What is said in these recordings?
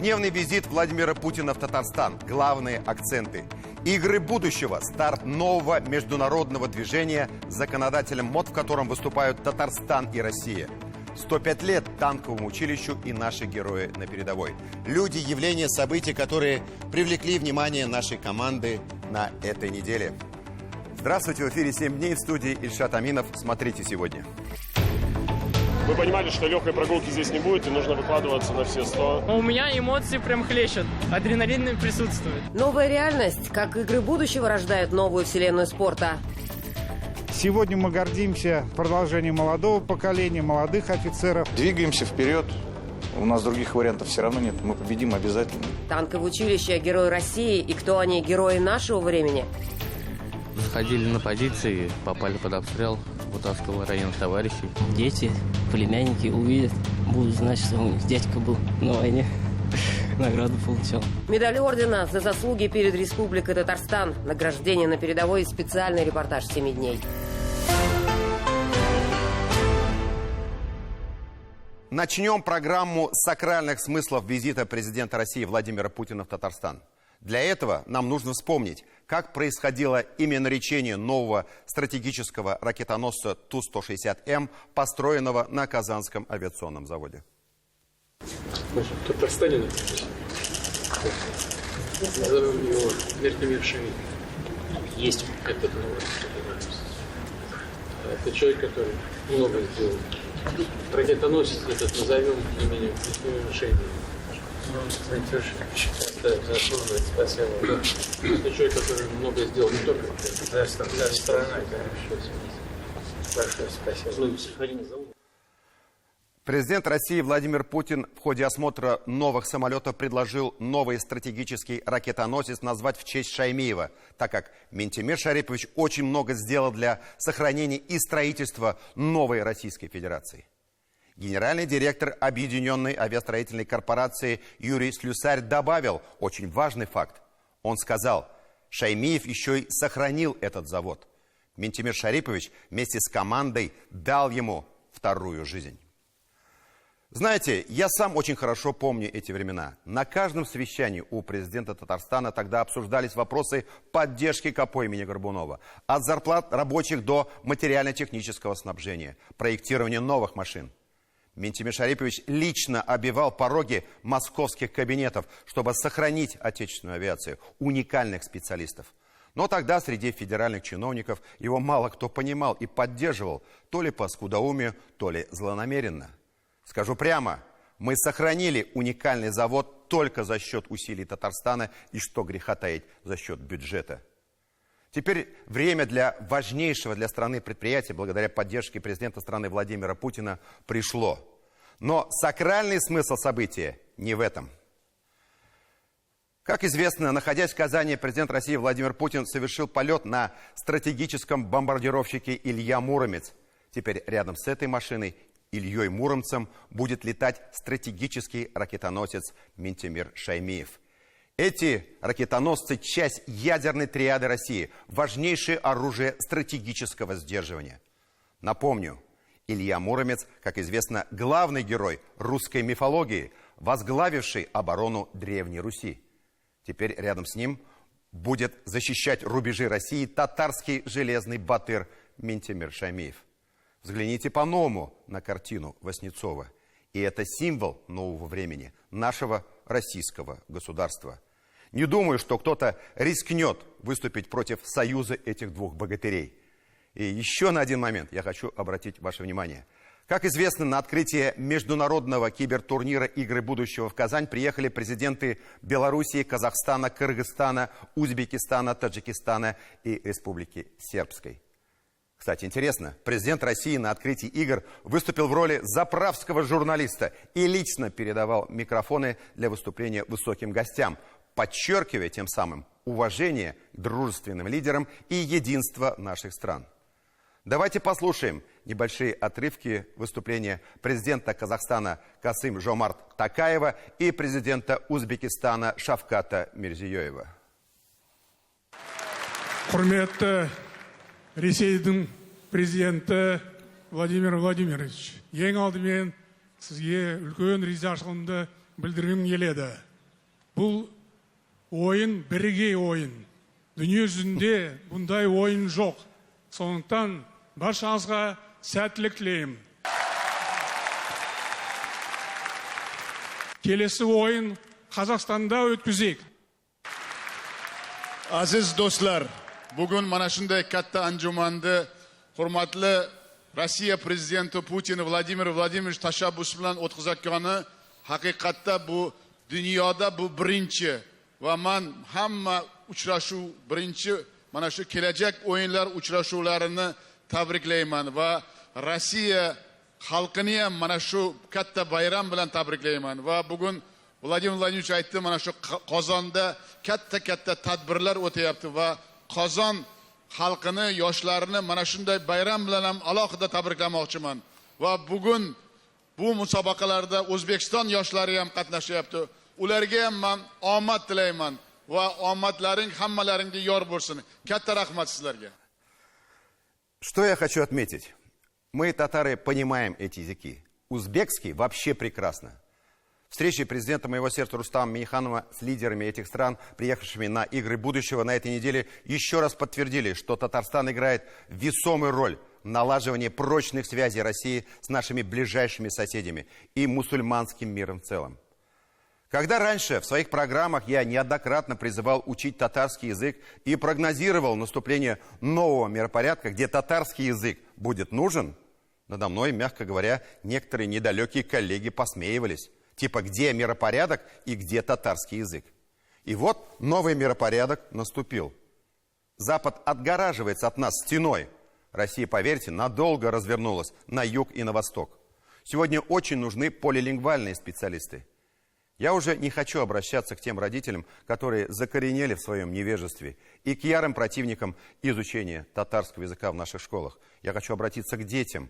Двухдневный визит Владимира Путина в Татарстан. Главные акценты. Игры будущего. Старт нового международного движения, законодателем МОД, в котором выступают Татарстан и Россия. 105 лет танковому училищу и наши герои на передовой. Люди, явления, события, которые привлекли внимание нашей команды на этой неделе. Здравствуйте, в эфире «7 дней», в студии Ильшат Аминов. Смотрите сегодня. Вы понимали, что легкой прогулки здесь не будет, и нужно выкладываться на все 100. У меня эмоции прям хлещут, адреналин присутствует. Новая реальность, как игры будущего рождают новую вселенную спорта. Сегодня мы гордимся продолжением молодого поколения, молодых офицеров. Двигаемся вперед. У нас других вариантов все равно нет. Мы победим обязательно. Танковое училище, герои России и кто они, герои нашего времени. Заходили на позиции, попали под обстрел, вытаскивал раненых товарищей. Дети, племянники увидят, будут знать, что у них дядька был на войне, награду получал. Медаль ордена за заслуги перед Республикой Татарстан. Награждение на передовой и специальный репортаж «7 дней». Начнем программу сакральных смыслов визита президента России Владимира Путина в Татарстан. Для этого нам нужно вспомнить, как происходило именоречение нового стратегического ракетоносца Ту-160М, построенного на Казанском авиационном заводе. В Татарстане находимся. Назовем его Ментимир Шаймиев. Есть этот новый ракетоносец. Это человек, который много сделал. Ракетоносец этот назовем именем Ментимира Шаймиева. Да, заслуживает, спасибо. Да. Это человек, который много сделал не только для страны, большое спасибо. Президент России Владимир Путин в ходе осмотра новых самолетов предложил новый стратегический ракетоносец назвать в честь Шаймиева, так как Ментимир Шарипович очень много сделал для сохранения и строительства новой Российской Федерации. Генеральный директор Объединенной авиастроительной корпорации Юрий Слюсарь добавил очень важный факт. Он сказал, Шаймиев еще и сохранил этот завод. Ментимир Шарипович вместе с командой дал ему вторую жизнь. Знаете, я сам очень хорошо помню эти времена. На каждом совещании у президента Татарстана тогда обсуждались вопросы поддержки КАПО имени Горбунова. От зарплат рабочих до материально-технического снабжения, проектирования новых машин. Ментимир Шарипович лично оббивал пороги московских кабинетов, чтобы сохранить отечественную авиацию, уникальных специалистов. Но тогда среди федеральных чиновников его мало кто понимал и поддерживал, то ли по скудоумию, то ли злонамеренно. Скажу прямо, мы сохранили уникальный завод только за счет усилий Татарстана и, что греха таить, за счет бюджета. Теперь время для важнейшего для страны предприятия, благодаря поддержке президента страны Владимира Путина, пришло. Но сакральный смысл события не в этом. Как известно, находясь в Казани, президент России Владимир Путин совершил полет на стратегическом бомбардировщике «Илья Муромец». Теперь рядом с этой машиной, Ильей Муромцем, будет летать стратегический ракетоносец Ментимир Шаймиев. Эти ракетоносцы – часть ядерной триады России, важнейшее оружие стратегического сдерживания. Напомню, Илья Муромец, как известно, главный герой русской мифологии, возглавивший оборону Древней Руси. Теперь рядом с ним будет защищать рубежи России татарский железный батыр Ментимир Шаймиев. Взгляните по-новому на картину Васнецова. И это символ нового времени, нашего российского государства. Не думаю, что кто-то рискнет выступить против союза этих двух богатырей. И еще на один момент я хочу обратить ваше внимание. Как известно, на открытие международного кибертурнира «Игры будущего» в Казань приехали президенты Белоруссии, Казахстана, Кыргызстана, Узбекистана, Таджикистана и Республики Сербской. Кстати, интересно, президент России на открытии игр выступил в роли заправского журналиста и лично передавал микрофоны для выступления высоким гостям, подчеркивая тем самым уважение к дружественным лидерам и единство наших стран. Давайте послушаем небольшие отрывки выступления президента Казахстана Касым-Жомарт Токаева и президента Узбекистана Шавката Мирзиёева. Құрметті Ресейдің президенті Владимир Владимирович, ең алдымен сізге үлкен ризашылығымды білдіргім келеді. бұл ойын бірегей ойын. Дүние жүзінде бұндай ойын жоқ. Сондықтан баршаңызға сәттілік тілеймін. Келесі ойын Қазақстанда өткізейік. Aziz do'stlar, bugun mana shunday katta anjumanni hurmatli Rossiya prezidenti Putin Vladimir Vladimirovich tashabbusi bilan o'tkazayotgani haqiqatda bu dunyoda bu birinchi va men hamma uchrashuv birinchi mana shu kelajak o'yinlar uchrashuvlarini tabriklayman va Rossiya xalqini ham mana shu katta bayram bilan tabriklayman va bugun Vladimir Vladimirovich aytdi, mana shu Qozonda katta tadbirlar o'tayapti va Qozon xalqini, yoshlarini mana shunday bayram bilan ham alohida tabriklamoqchiman. Va bugun bu musobaqalarda O'zbekiston yoshlari ham qatnashyapti. Ularga ham men omad tilayman va omadlaring hammalaringga yor bo'lsin. Katta rahmat sizlarga. Что я хочу отметить? Мы, татары, понимаем эти языки. Узбекский вообще прекрасно. Встречи президента моего сердца Рустама Минниханова с лидерами этих стран, приехавшими на игры будущего на этой неделе, еще раз подтвердили, что Татарстан играет весомую роль в налаживании прочных связей России с нашими ближайшими соседями и мусульманским миром в целом. Когда раньше в своих программах я неоднократно призывал учить татарский язык и прогнозировал наступление нового миропорядка, где татарский язык будет нужен, надо мной, мягко говоря, некоторые недалекие коллеги посмеивались. Типа, где миропорядок и где татарский язык. И вот новый миропорядок наступил. Запад отгораживается от нас стеной. Россия, поверьте, надолго развернулась на юг и на восток. Сегодня очень нужны полилингвальные специалисты. Я уже не хочу обращаться к тем родителям, которые закоренели в своем невежестве, и к ярым противникам изучения татарского языка в наших школах. Я хочу обратиться к детям.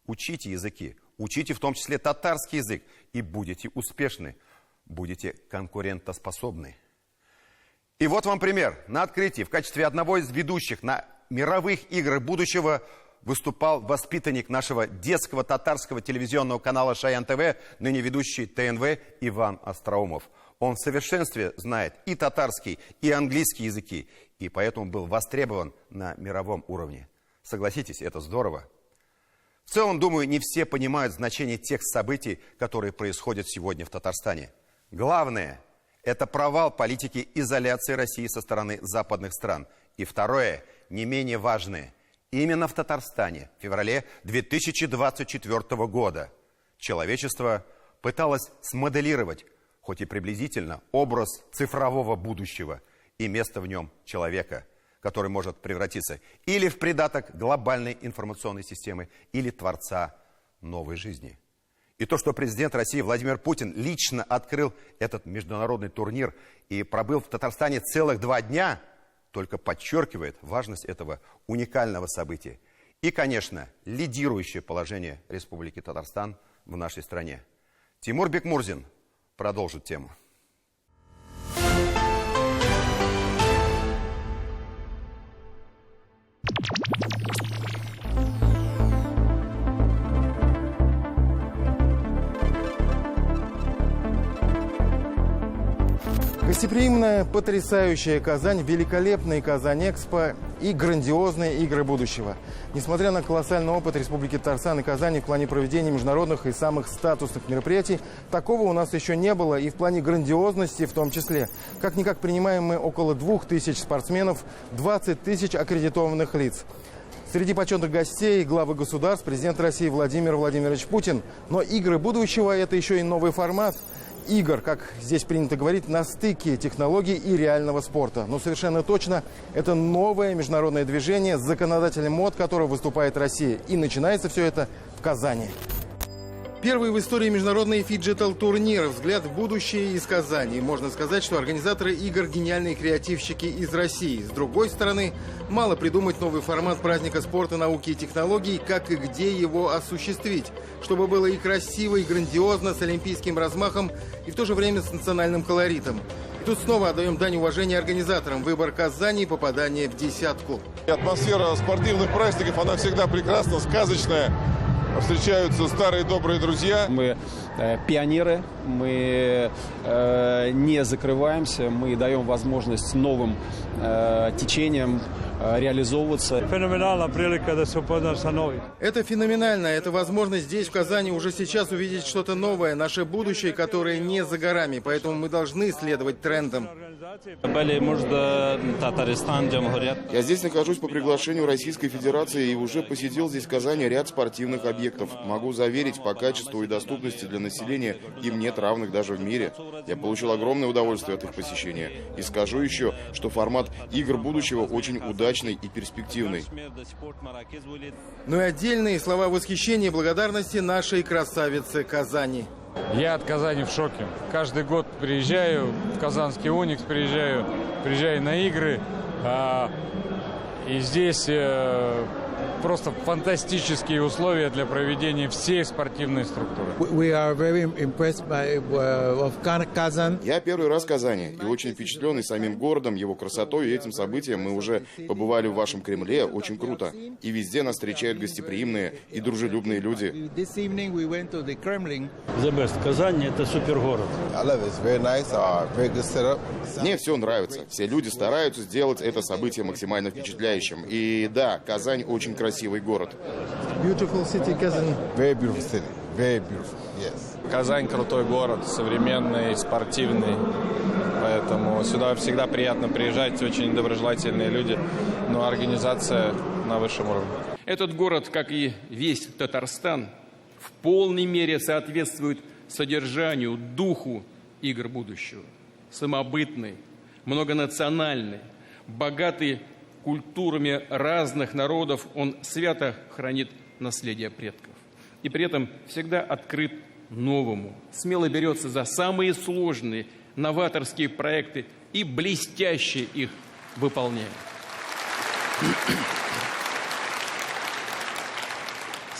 Учите языки, учите в том числе татарский язык, и будете успешны, будете конкурентоспособны. И вот вам пример. На открытии в качестве одного из ведущих на мировых играх будущего выступал воспитанник нашего детского татарского телевизионного канала Шаян ТВ, ныне ведущий ТНВ Иван Остроумов. Он в совершенстве знает и татарский, и английский языки, и поэтому был востребован на мировом уровне. Согласитесь, это здорово. В целом, думаю, не все понимают значение тех событий, которые происходят сегодня в Татарстане. Главное – это провал политики изоляции России со стороны западных стран. И второе, не менее важное. Именно в Татарстане в феврале 2024 года человечество пыталось смоделировать, хоть и приблизительно, образ цифрового будущего и место в нем человека, который может превратиться или в придаток глобальной информационной системы, или творца новой жизни. И то, что президент России Владимир Путин лично открыл этот международный турнир и пробыл в Татарстане целых 2 дня, только подчеркивает важность этого уникального события. И, конечно, лидирующее положение Республики Татарстан в нашей стране. Тимур Бекмурзин продолжит тему. Гостеприимная, потрясающая Казань, великолепный Казань-Экспо и грандиозные игры будущего. Несмотря на колоссальный опыт Республики Татарстан и Казани в плане проведения международных и самых статусных мероприятий, такого у нас еще не было, и в плане грандиозности в том числе. Как-никак принимаем мы около 2000 спортсменов, 20 тысяч аккредитованных лиц. Среди почетных гостей главы государств, президент России Владимир Владимирович Путин. Но игры будущего – это еще и новый формат игр, как здесь принято говорить, на стыке технологий и реального спорта. Но совершенно точно это новое международное движение, с законодателем МОД которого выступает Россия. И начинается все это в Казани. Первый в истории международный фиджитал-турнир «Взгляд в будущее» из Казани. Можно сказать, что организаторы игр – гениальные креативщики из России. С другой стороны, мало придумать новый формат праздника спорта, науки и технологий, как и где его осуществить, чтобы было и красиво, и грандиозно, с олимпийским размахом, и в то же время с национальным колоритом. И тут снова отдаем дань уважения организаторам. Выбор Казани и попадание в десятку. Атмосфера спортивных праздников, она всегда прекрасна, сказочная. встречаются старые добрые друзья. Мы пионеры, мы не закрываемся, мы даем возможность новым течениям реализовываться. Феноменально прилика да се упознам со новым. Это феноменально. Это возможность здесь, в Казани, уже сейчас увидеть что-то новое, наше будущее, которое не за горами. Поэтому мы должны следовать трендам. Я здесь нахожусь по приглашению Российской Федерации и уже посетил здесь в Казани ряд спортивных объектов. Могу заверить, по качеству и доступности для населения им нет равных даже в мире. Я получил огромное удовольствие от их посещения. И скажу еще, что формат игр будущего очень удачный и перспективный. Ну и отдельные слова восхищения и благодарности нашей красавице Казани. Я от Казани в шоке. Каждый год приезжаю в Казанский Уникс, приезжаю на игры. И здесь просто фантастические условия для проведения всей спортивной структуры. Я первый раз в Казани и очень впечатлен и самим городом, его красотой и этим событием. Мы уже побывали в вашем Кремле, очень круто. И везде нас встречают гостеприимные и дружелюбные люди. Казань — это супергород. Мне все нравится. Все люди стараются сделать это событие максимально впечатляющим. И да, Казань очень красивый город. Казань крутой город, современный, спортивный. Поэтому сюда всегда приятно приезжать, очень доброжелательные люди. Но организация на высшем уровне. Этот город, как и весь Татарстан, в полной мере соответствует содержанию, духу игр будущего. Самобытный, многонациональный, богатый культурами разных народов, он свято хранит наследие предков. И при этом всегда открыт новому, смело берется за самые сложные, новаторские проекты и блестяще их выполняет.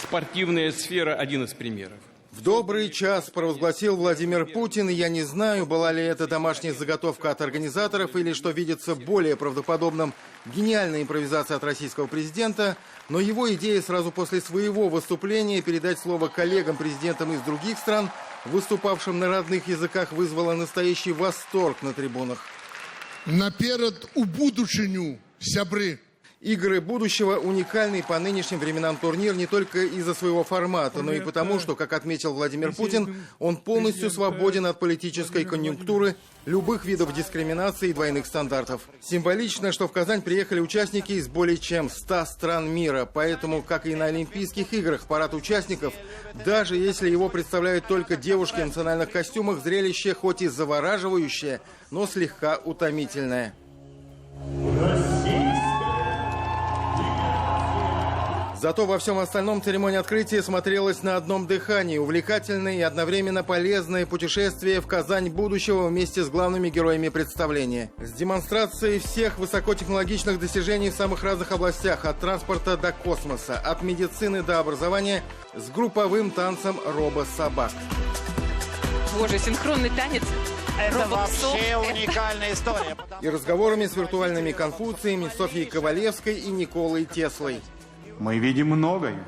Спортивная сфера – один из примеров. В добрый час провозгласил Владимир Путин, и я не знаю, была ли это домашняя заготовка от организаторов или, что видится более правдоподобным, гениальная импровизация от российского президента, но его идея сразу после своего выступления передать слово коллегам-президентам из других стран, выступавшим на родных языках, вызвала настоящий восторг на трибунах. Наперед у будущему, сябры! Игры будущего – уникальный по нынешним временам турнир не только из-за своего формата, но и потому, что, как отметил Владимир Путин, он полностью свободен от политической конъюнктуры, любых видов дискриминации и двойных стандартов. Символично, что в Казань приехали участники из более чем 100 стран мира, поэтому, как и на Олимпийских играх, парад участников, даже если его представляют только девушки в национальных костюмах, зрелище хоть и завораживающее, но слегка утомительное. Зато во всем остальном церемония открытия смотрелась на одном дыхании. Увлекательное и одновременно полезное путешествие в Казань будущего вместе с главными героями представления. С демонстрацией всех высокотехнологичных достижений в самых разных областях, от транспорта до космоса, от медицины до образования, с групповым танцем робо-собак. Боже, синхронный танец. Это вообще уникальная история. И разговорами с виртуальными конфуциями Софьей Ковалевской и Николой Теслой. Мы видим многое,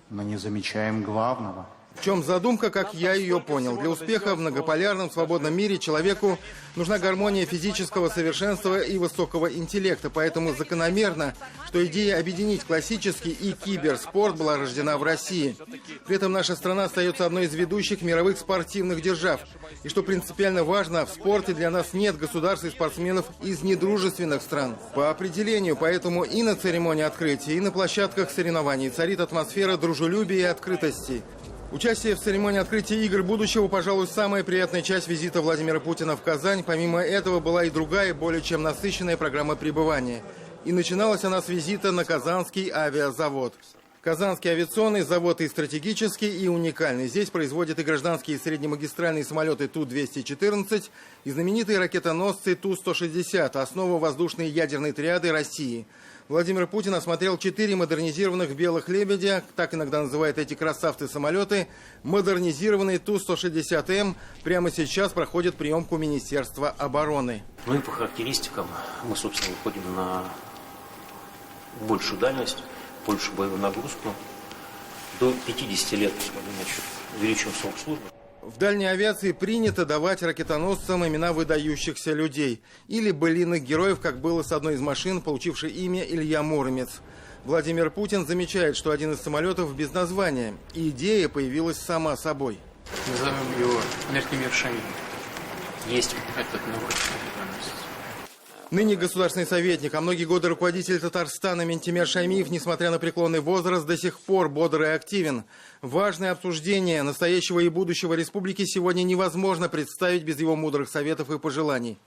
но не замечаем главного. В чем задумка, как я ее понял? Для успеха в многополярном свободном мире человеку нужна гармония физического совершенства и высокого интеллекта. Поэтому закономерно, что идея объединить классический и киберспорт была рождена в России. При этом наша страна остается одной из ведущих мировых спортивных держав. И что принципиально важно, в спорте для нас нет государств и спортсменов из недружественных стран. По определению, поэтому и на церемонии открытия, и на площадках соревнований царит атмосфера дружелюбия и открытости. Участие в церемонии открытия игр будущего, пожалуй, самая приятная часть визита Владимира Путина в Казань. Помимо этого была и другая, более чем насыщенная программа пребывания. И начиналась она с визита на Казанский авиазавод. Казанский авиационный завод и стратегический, и уникальный. Здесь производят и гражданские и среднемагистральные самолеты Ту-214, и знаменитые ракетоносцы Ту-160, основа воздушной ядерной триады России. Владимир Путин осмотрел 4 модернизированных «Белых лебедя», так иногда называют эти красавцы-самолеты. Модернизированный Ту-160М прямо сейчас проходит приемку Министерства обороны. Ну и по характеристикам мы, собственно, выходим на большую дальность, большую боевую нагрузку, до 50 лет, значит, увеличим срок службы. В дальней авиации принято давать ракетоносцам имена выдающихся людей или былинных героев, как было с одной из машин, получившей имя Илья Муромец. Владимир Путин замечает, что один из самолетов без названия, и идея появилась сама собой. Назовем его Мертимир Шамиль. Есть этот новый. Ныне государственный советник, а многие годы руководитель Татарстана Ментимер Шаймиев, несмотря на преклонный возраст, до сих пор бодр и активен. Важное обсуждение настоящего и будущего республики сегодня невозможно представить без его мудрых советов и пожеланий.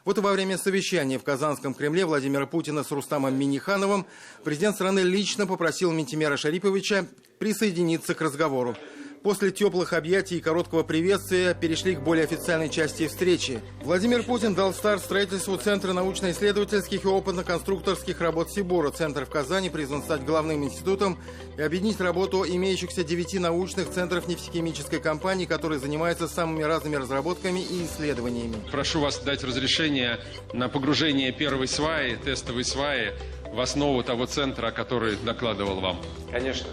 Вот и во время совещания в Казанском Кремле Владимира Путина с Рустамом Миннихановым президент страны лично попросил Ментимера Шариповича присоединиться к разговору. После теплых объятий и короткого приветствия перешли к более официальной части встречи. Владимир Путин дал старт строительству Центра научно-исследовательских и опытно-конструкторских работ Сибура. Центр в Казани призван стать главным институтом и объединить работу имеющихся 9 научных центров нефтехимической компании, которые занимаются самыми разными разработками и исследованиями. Прошу вас дать разрешение на погружение первой сваи, тестовой сваи, в основу того центра, который докладывал вам. Конечно.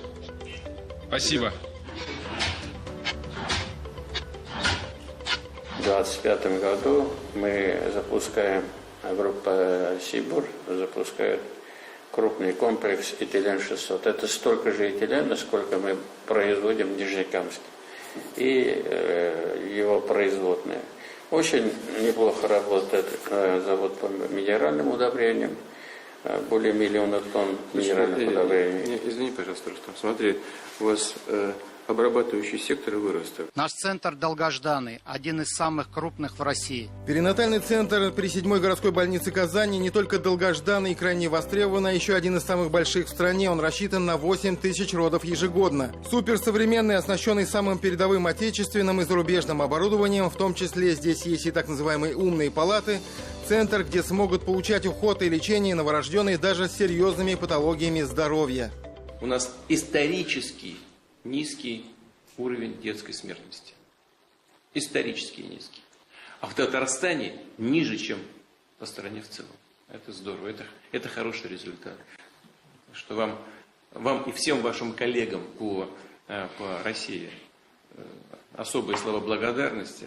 Спасибо. В 2025 году мы запускаем, группа Сибур запускает крупный комплекс Этилен-600. Это столько же этилена, сколько мы производим в Нижнекамске и его производные. Очень неплохо работает завод по минеральным удобрениям. Более 1 миллиона тонн минеральных удобрений. Извини, пожалуйста, Рустам. Смотри, у вас обрабатывающий сектор вырос. Наш центр долгожданный, один из самых крупных в России. Перинатальный центр при 7-й городской больнице Казани не только долгожданный и крайне востребован, а еще один из самых больших в стране. Он рассчитан на 8 тысяч родов ежегодно. Суперсовременный, оснащенный самым передовым отечественным и зарубежным оборудованием, в том числе здесь есть и так называемые умные палаты. Центр, где смогут получать уход и лечение новорожденные даже с серьезными патологиями здоровья. У нас исторически низкий уровень детской смертности. Исторически низкий. А в Татарстане ниже, чем по стране в целом. Это здорово, это хороший результат. Что вам и всем вашим коллегам по России особые слова благодарности,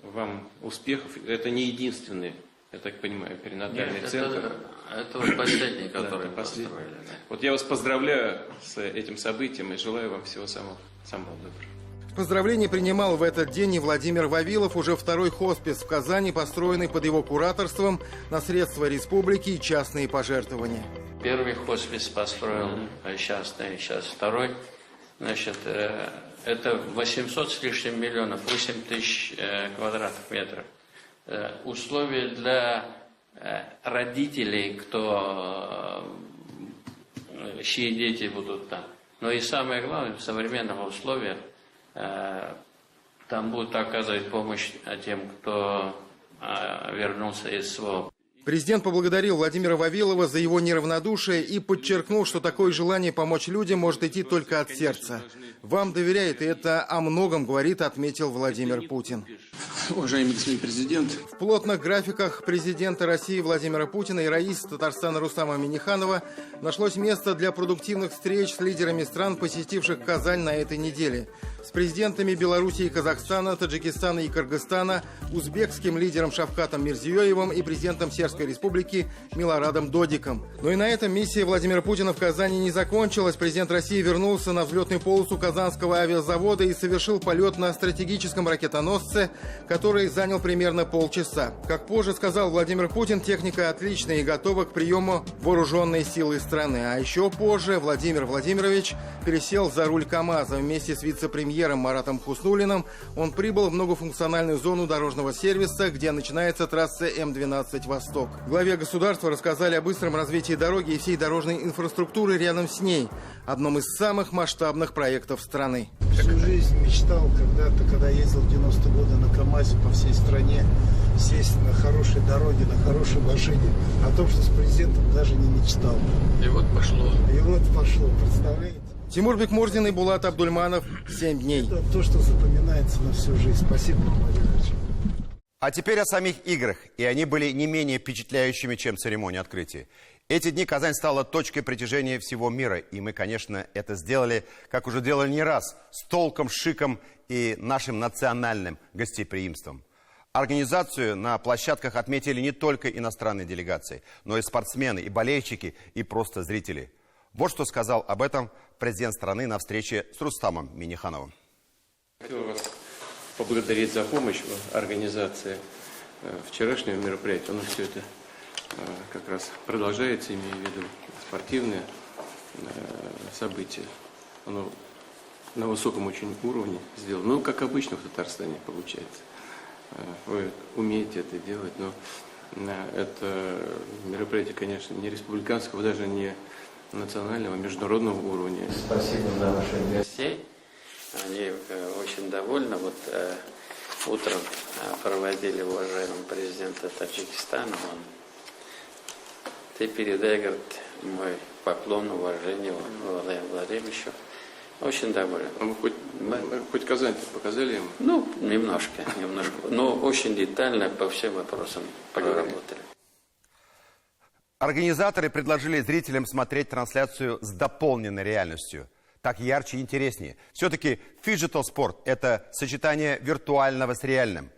вам успехов. Это не единственный, я так понимаю, перинатальный центр. Это вот последний, который последний. Вот я вас поздравляю с этим событием и желаю вам всего самого доброго. Поздравления принимал в этот день и Владимир Вавилов, уже второй хоспис в Казани, построенный под его кураторством на средства республики и частные пожертвования. Первый хоспис построил частный, сейчас второй. Значит, это 800 с лишним миллионов, 8 тысяч квадратных метров. Условия для родителей, чьи дети будут там. Но и самое главное, в современных условиях там будут оказывать помощь тем, кто вернулся из СВО. Президент поблагодарил Владимира Вавилова за его неравнодушие и подчеркнул, что такое желание помочь людям может идти только от сердца. Вам доверяет, и это о многом говорит, отметил Владимир Путин. Уважаемый господин президент. В плотных графиках президента России Владимира Путина и раиса Татарстана Рустама Минниханова нашлось место для продуктивных встреч с лидерами стран, посетивших Казань на этой неделе. С президентами Белоруссии и Казахстана, Таджикистана и Кыргызстана, узбекским лидером Шавкатом Мирзиёевым и президентом Сербской Республики Милорадом Додиком. Но и на этом миссия Владимира Путина в Казани не закончилась. Президент России вернулся на взлетную полосу Казанского авиазавода и совершил полет на стратегическом ракетоносце, который занял примерно полчаса. Как позже сказал Владимир Путин, техника отличная и готова к приему вооруженной силы страны. А еще позже Владимир Владимирович пересел за руль КАМАЗа вместе с вице-премьером Маратом Хуснуллиным. Он прибыл в многофункциональную зону дорожного сервиса, где начинается трасса М-12 «Восток». Главе государства рассказали о быстром развитии дороги и всей дорожной инфраструктуры рядом с ней, одном из самых масштабных проектов страны. Всю жизнь мечтал когда ездил в 90-е годы на КАМАЗе по всей стране, сесть на хорошей дороге, на хорошей машине. О том, что с президентом даже не мечтал. И вот пошло. Представляете? Тимур Бекмурзин и Булат Абдульманов. 7 дней. Это то, что запоминается на всю жизнь. Спасибо, Владимирович. А теперь о самих играх. И они были не менее впечатляющими, чем церемония открытия. Эти дни Казань стала точкой притяжения всего мира. И мы, конечно, это сделали, как уже делали не раз, с толком, шиком и нашим национальным гостеприимством. Организацию на площадках отметили не только иностранные делегации, но и спортсмены, и болельщики, и просто зрители. Вот что сказал об этом президент страны на встрече с Рустамом Миннихановым. Хотел вас поблагодарить за помощь в организации вчерашнего мероприятия. Оно все это как раз продолжается, имея в виду спортивные события. Оно на высоком очень уровне сделано. Ну, как обычно в Татарстане получается. Вы умеете это делать, но это мероприятие, конечно, не республиканского, даже не национального, а международного уровня. Спасибо за ваши гостей. Они очень довольны. Вот утром проводили уважаемого президента Таджикистана. Ты передай, говорит, мой поклон, уважение Владимиру Владимировичу. Очень доволен. А мы хоть Казань показали ему? Ну, немножко. Но очень детально по всем вопросам проработали. Организаторы предложили зрителям смотреть трансляцию с дополненной реальностью. Так ярче и интереснее. Все-таки фиджитал спорт – это сочетание виртуального с реальным.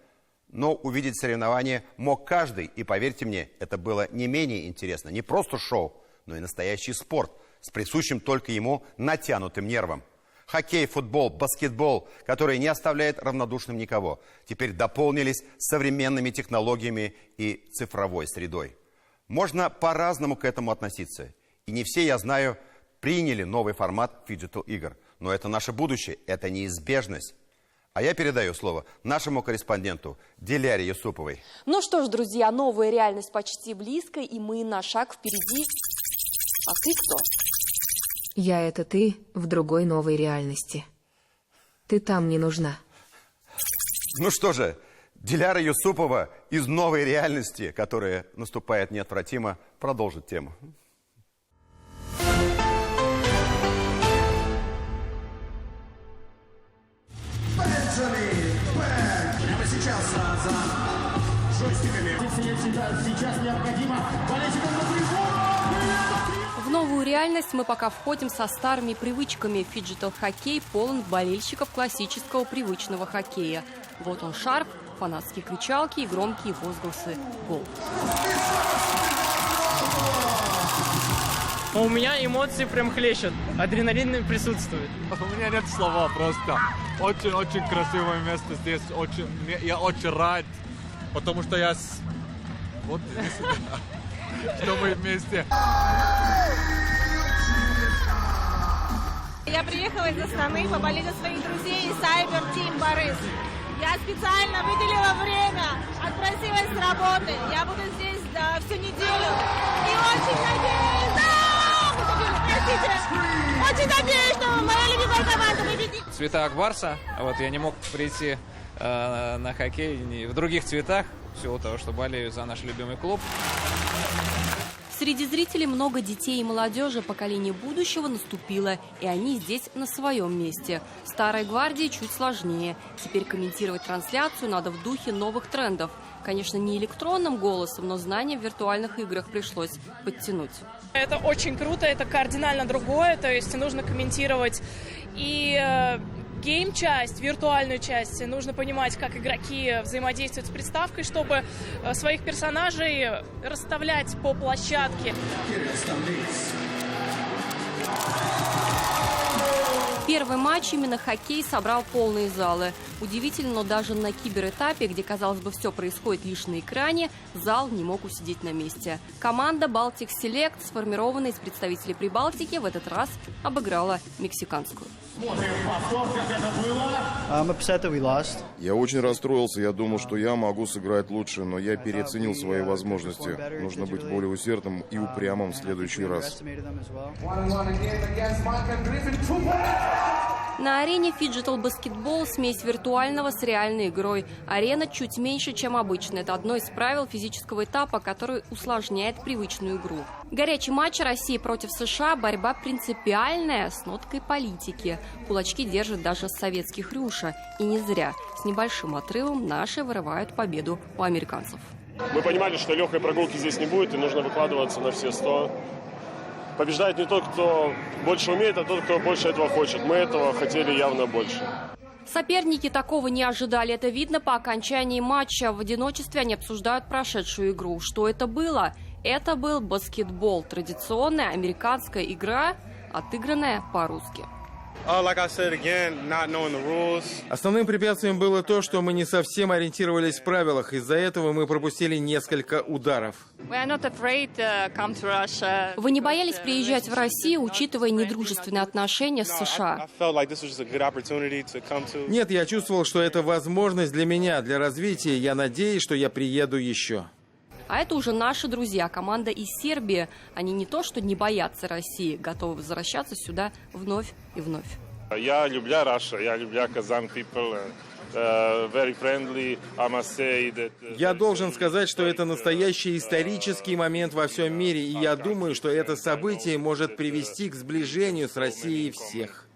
Но увидеть соревнования мог каждый. И поверьте мне, это было не менее интересно. Не просто шоу, но и настоящий спорт с присущим только ему натянутым нервом. Хоккей, футбол, баскетбол, которые не оставляют равнодушным никого, теперь дополнились современными технологиями и цифровой средой. Можно по-разному к этому относиться. И не все, я знаю, приняли новый формат фиджитал-игр. Но это наше будущее, это неизбежность. А я передаю слово нашему корреспонденту Диляре Юсуповой. Ну что ж, друзья, новая реальность почти близко, и мы на шаг впереди. А ты кто? Я — это ты в другой новой реальности. Ты там не нужна. Ну что же, Диляра Юсупова из новой реальности, которая наступает неотвратимо, продолжит тему. Прямо сейчас за джойстиками. Сейчас необходимо болельщикам на трибуну. В новую реальность мы пока входим со старыми привычками. Фиджитал-хоккей полон болельщиков классического привычного хоккея. Вот он шарф, фанатские кричалки и громкие возгласы «Гол». У меня эмоции прям хлещут, адреналин присутствует. У меня нет слова просто. Очень-очень красивое место здесь. Я очень рад, потому что вот что мы вместе. Я приехала из Астаны поболеть за своих друзей из Cyber Team Борис. Я специально выделила время, отпросилась с работы. Я буду здесь всю неделю. И очень надеюсь, очень надеюсь, что моя любимая команда победит. Цвета Акбарса. Вот я не мог прийти на хоккей в других цветах, в силу того, что болею за наш любимый клуб. Среди зрителей много детей и молодежи. Поколение будущего наступило, и они здесь на своем месте. Старой гвардии чуть сложнее. Теперь комментировать трансляцию надо в духе новых трендов. Конечно, не электронным голосом, но знания в виртуальных играх пришлось подтянуть. Это очень круто, это кардинально другое. То есть нужно комментировать и гейм-часть, виртуальную часть. Нужно понимать, как игроки взаимодействуют с приставкой, чтобы своих персонажей расставлять по площадке. Первый матч именно хоккей собрал полные залы. Удивительно, но даже на киберэтапе, где, казалось бы, все происходит лишь на экране, зал не мог усидеть на месте. Команда Baltic Select, сформированная из представителей Прибалтики, в этот раз обыграла мексиканскую. Я очень расстроился, я думал, что я могу сыграть лучше, но я переоценил свои возможности. Нужно быть более усердным и упрямым в следующий раз. На арене фиджитал баскетбол – смесь виртуального с реальной игрой. Арена чуть меньше, чем обычно. Это одно из правил физического этапа, который усложняет привычную игру. Горячий матч России против США – борьба принципиальная, с ноткой политики. Кулачки держат даже советских Рюша. И не зря. С небольшим отрывом наши вырывают победу у американцев. Мы понимали, что легкой прогулки здесь не будет, и нужно выкладываться на все 100. Побеждает не тот, кто больше умеет, а тот, кто больше этого хочет. Мы этого хотели явно больше. Соперники такого не ожидали. Это видно по окончании матча. В одиночестве они обсуждают прошедшую игру. Что это было? Это был баскетбол. Традиционная американская игра, отыгранная по-русски. Основным препятствием было то, что мы не совсем ориентировались в правилах. Из-за этого мы пропустили несколько ударов. Вы не боялись приезжать в Россию, учитывая недружественные отношения с США? Нет, я чувствовал, что это возможность для меня, для развития. Я надеюсь, что я приеду еще. А это уже наши друзья, команда из Сербии. Они не то что не боятся России, готовы возвращаться сюда вновь и вновь. Я люблю Russia, я люблю Казан people. Very friendly, I must say that... Я должен сказать, что это настоящий исторический момент во всем мире, и я думаю, что это событие может привести к сближению с Россией всех.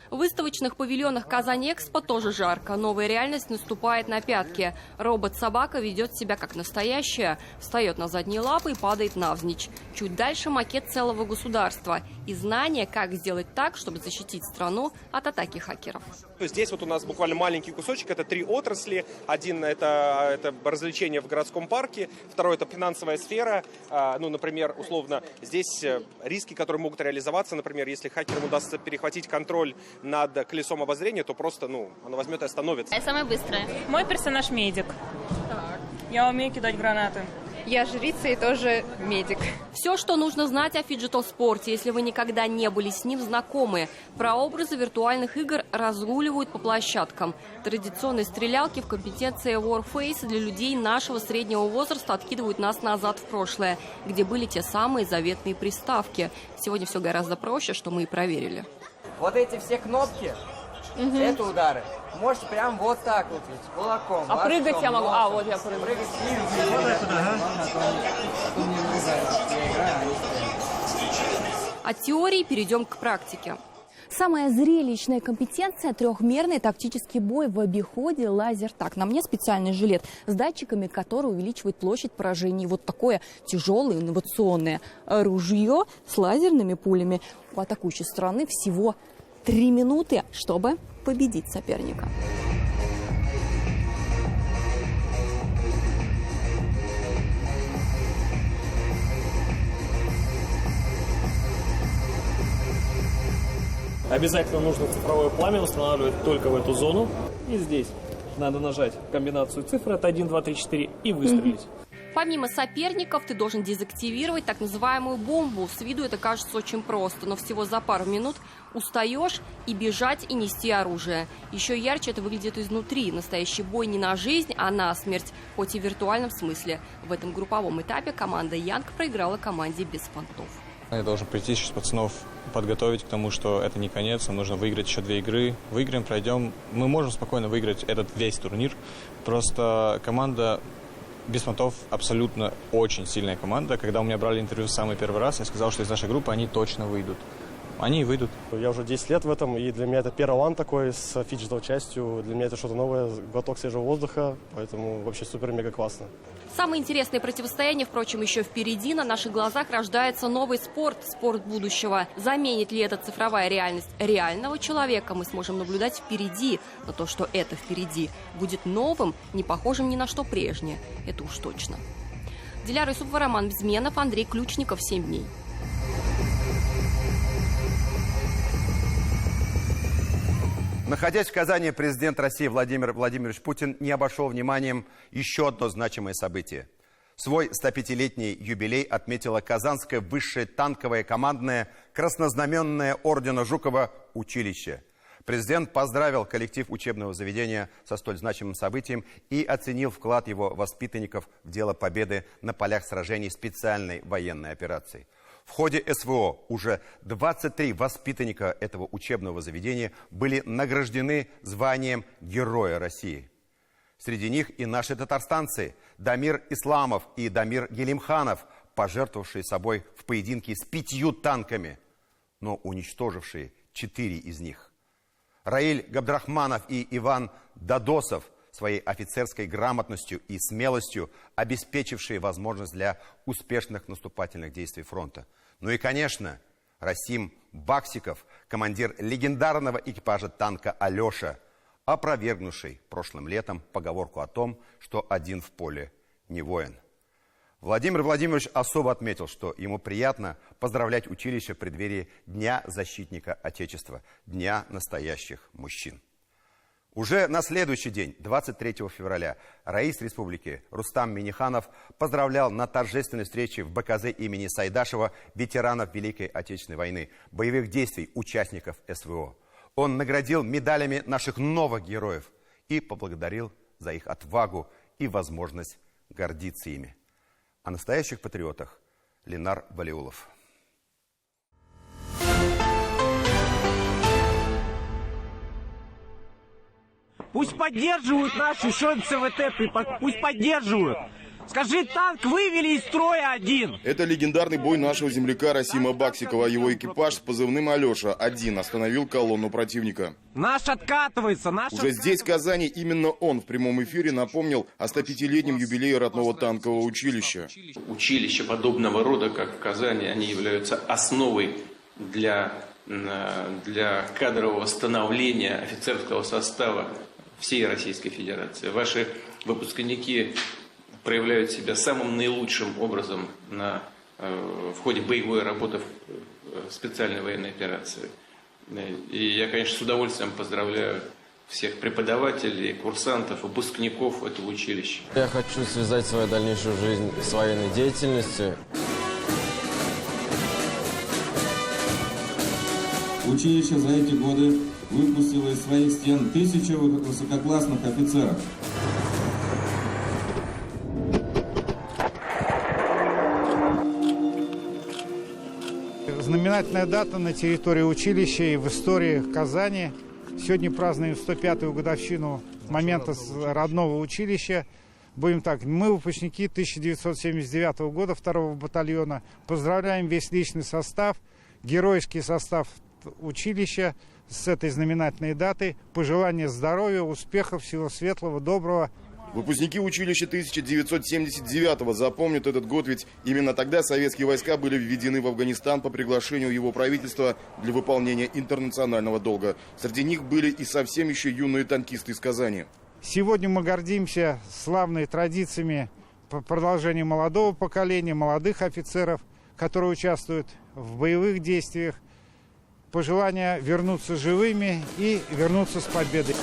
В выставочных павильонах Казань-Экспо тоже жарко. Новая реальность наступает на пятки. Робот-собака ведет себя как настоящая, встает на задние лапы и падает навзничь. Чуть дальше макет целого государства и знание, как сделать так, чтобы защитить страну от атаки хакеров. Здесь вот у нас буквально маленький кусочек, это 3 отрасли. Один это развлечение в городском парке, второй это финансовая сфера. Ну, например, условно, здесь риски, которые могут реализоваться, например, если хакерам удастся перехватить контроль над колесом обозрения, то просто, оно возьмет и остановится. Я самая быстрая. Мой персонаж медик. Я умею кидать гранаты. Я жрица и тоже медик. Все, что нужно знать о фиджитал-спорте, если вы никогда не были с ним знакомы. Прообразы виртуальных игр разгуливают по площадкам. Традиционные стрелялки в компетенции Warface для людей нашего среднего возраста откидывают нас назад в прошлое, где были те самые заветные приставки. Сегодня все гораздо проще, что мы и проверили. Вот эти все кнопки, это удары. Можете прям вот так вот, кулаком. А прыгать я могу? А, вот я прыгаю. От теории перейдем к практике. Самая зрелищная компетенция – трехмерный тактический бой в обиходе лазертаг. На мне специальный жилет с датчиками, который увеличивает площадь поражений. Вот такое тяжелое инновационное ружье с лазерными пулями. У атакующей стороны всего 3 минуты, чтобы победить соперника. Обязательно нужно цифровое пламя устанавливать только в эту зону. И здесь надо нажать комбинацию цифр от 1, 2, 3, 4 и выстрелить. Помимо соперников, ты должен дезактивировать так называемую бомбу. С виду это кажется очень просто, но всего за пару минут устаешь и бежать, и нести оружие. Еще ярче это выглядит изнутри. Настоящий бой не на жизнь, а на смерть, хоть и в виртуальном смысле. В этом групповом этапе команда Янг проиграла команде без понтов. Я должен прийти сейчас пацанов подготовить к тому, что это не конец, нам нужно выиграть еще 2 игры. Выиграем, пройдем. Мы можем спокойно выиграть этот весь турнир. Просто команда без понтов абсолютно очень сильная команда. Когда у меня брали интервью в самый первый раз, я сказал, что из нашей группы они точно выйдут. Они и выйдут. Я уже 10 лет в этом, и для меня это первый лан такой с фиджитал частью. Для меня это что-то новое, глоток свежего воздуха, поэтому вообще супер-мега классно. Самое интересное противостояние, впрочем, еще впереди. На наших глазах рождается новый спорт, спорт будущего. Заменит ли это цифровая реальность реального человека, мы сможем наблюдать впереди. Но то, что это впереди, будет новым, не похожим ни на что прежнее. Это уж точно. Диляра Юсупова, Роман Безменов, Андрей Ключников, 7 дней. Находясь в Казани, президент России Владимир Владимирович Путин не обошел вниманием еще одно значимое событие. Свой 105-летний юбилей отметила Казанское высшее танковое командное краснознаменное ордена Жукова училище. Президент поздравил коллектив учебного заведения со столь значимым событием и оценил вклад его воспитанников в дело победы на полях сражений специальной военной операции. В ходе СВО уже 23 воспитанника этого учебного заведения были награждены званием Героя России. Среди них и наши татарстанцы Дамир Исламов и Дамир Гелимханов, пожертвовавшие собой в поединке с 5 танками, но уничтожившие 4 из них. Раиль Габдрахманов и Иван Дадосов своей офицерской грамотностью и смелостью обеспечившие возможность для успешных наступательных действий фронта. Ну и, конечно, Расим Баксиков, командир легендарного экипажа танка «Алеша», опровергнувший прошлым летом поговорку о том, что один в поле не воин. Владимир Владимирович особо отметил, что ему приятно поздравлять училище в преддверии Дня защитника Отечества, Дня настоящих мужчин. Уже на следующий день, 23 февраля, раис республики Рустам Минниханов поздравлял на торжественной встрече в БКЗ имени Сайдашева ветеранов Великой Отечественной войны, боевых действий, участников СВО. Он наградил медалями наших новых героев и поблагодарил за их отвагу и возможность гордиться ими. О настоящих патриотах Ленар Валиулов. Пусть поддерживают наши ШОН-ЦВТ, пусть поддерживают. Скажи, танк вывели из строя один. Это легендарный бой нашего земляка Расима Баксикова. Его экипаж с позывным «Алеша-1» остановил колонну противника. Наш откатывается, наш... Уже здесь, в Казани, именно он в прямом эфире напомнил о 105-летнем юбилее родного танкового училища. Училища подобного рода, как в Казани, они являются основой для кадрового становления офицерского состава всей Российской Федерации. Ваши выпускники проявляют себя самым наилучшим образом в ходе боевой работы в специальной военной операции. И я, конечно, с удовольствием поздравляю всех преподавателей, курсантов, выпускников этого училища. Я хочу связать свою дальнейшую жизнь с военной деятельностью. Училище за эти годы выпустило из своих стен 1000 высококлассных офицеров. Знаменательная дата на территории училища и в истории Казани. Сегодня празднуем 105-ю годовщину момента родного училища. Будем так, мы выпускники 1979 года 2-го батальона. Поздравляем весь личный состав, геройский состав училища с этой знаменательной датой. Пожелания здоровья, успехов, всего светлого, доброго. Выпускники училища 1979-го запомнят этот год, ведь именно тогда советские войска были введены в Афганистан по приглашению его правительства для выполнения интернационального долга. Среди них были и совсем еще юные танкисты из Казани. Сегодня мы гордимся славными традициями продолжения молодого поколения, молодых офицеров, которые участвуют в боевых действиях. Пожелания вернуться живыми и вернуться с победой.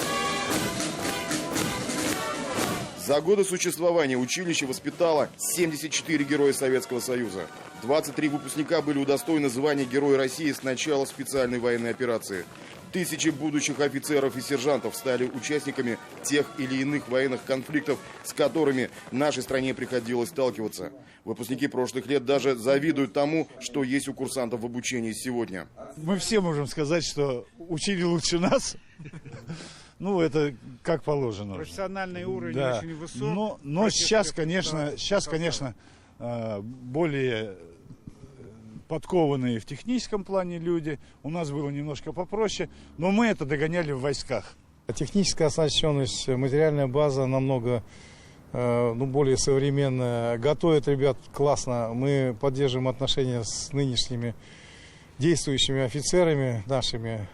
За годы существования училище воспитало 74 героя Советского Союза. 23 выпускника были удостоены звания Героя России с начала специальной военной операции. Тысячи будущих офицеров и сержантов стали участниками тех или иных военных конфликтов, с которыми нашей стране приходилось сталкиваться. Выпускники прошлых лет даже завидуют тому, что есть у курсантов в обучении сегодня. Мы все можем сказать, что учили лучше нас. Ну, это как положено. Профессиональный уровень очень высок. Но сейчас, конечно, более подкованные в техническом плане люди. У нас было немножко попроще, но мы это догоняли в войсках. Техническая оснащенность, материальная база намного более современная. Готовят ребят классно. Мы поддерживаем отношения с нынешними действующими офицерами нашими.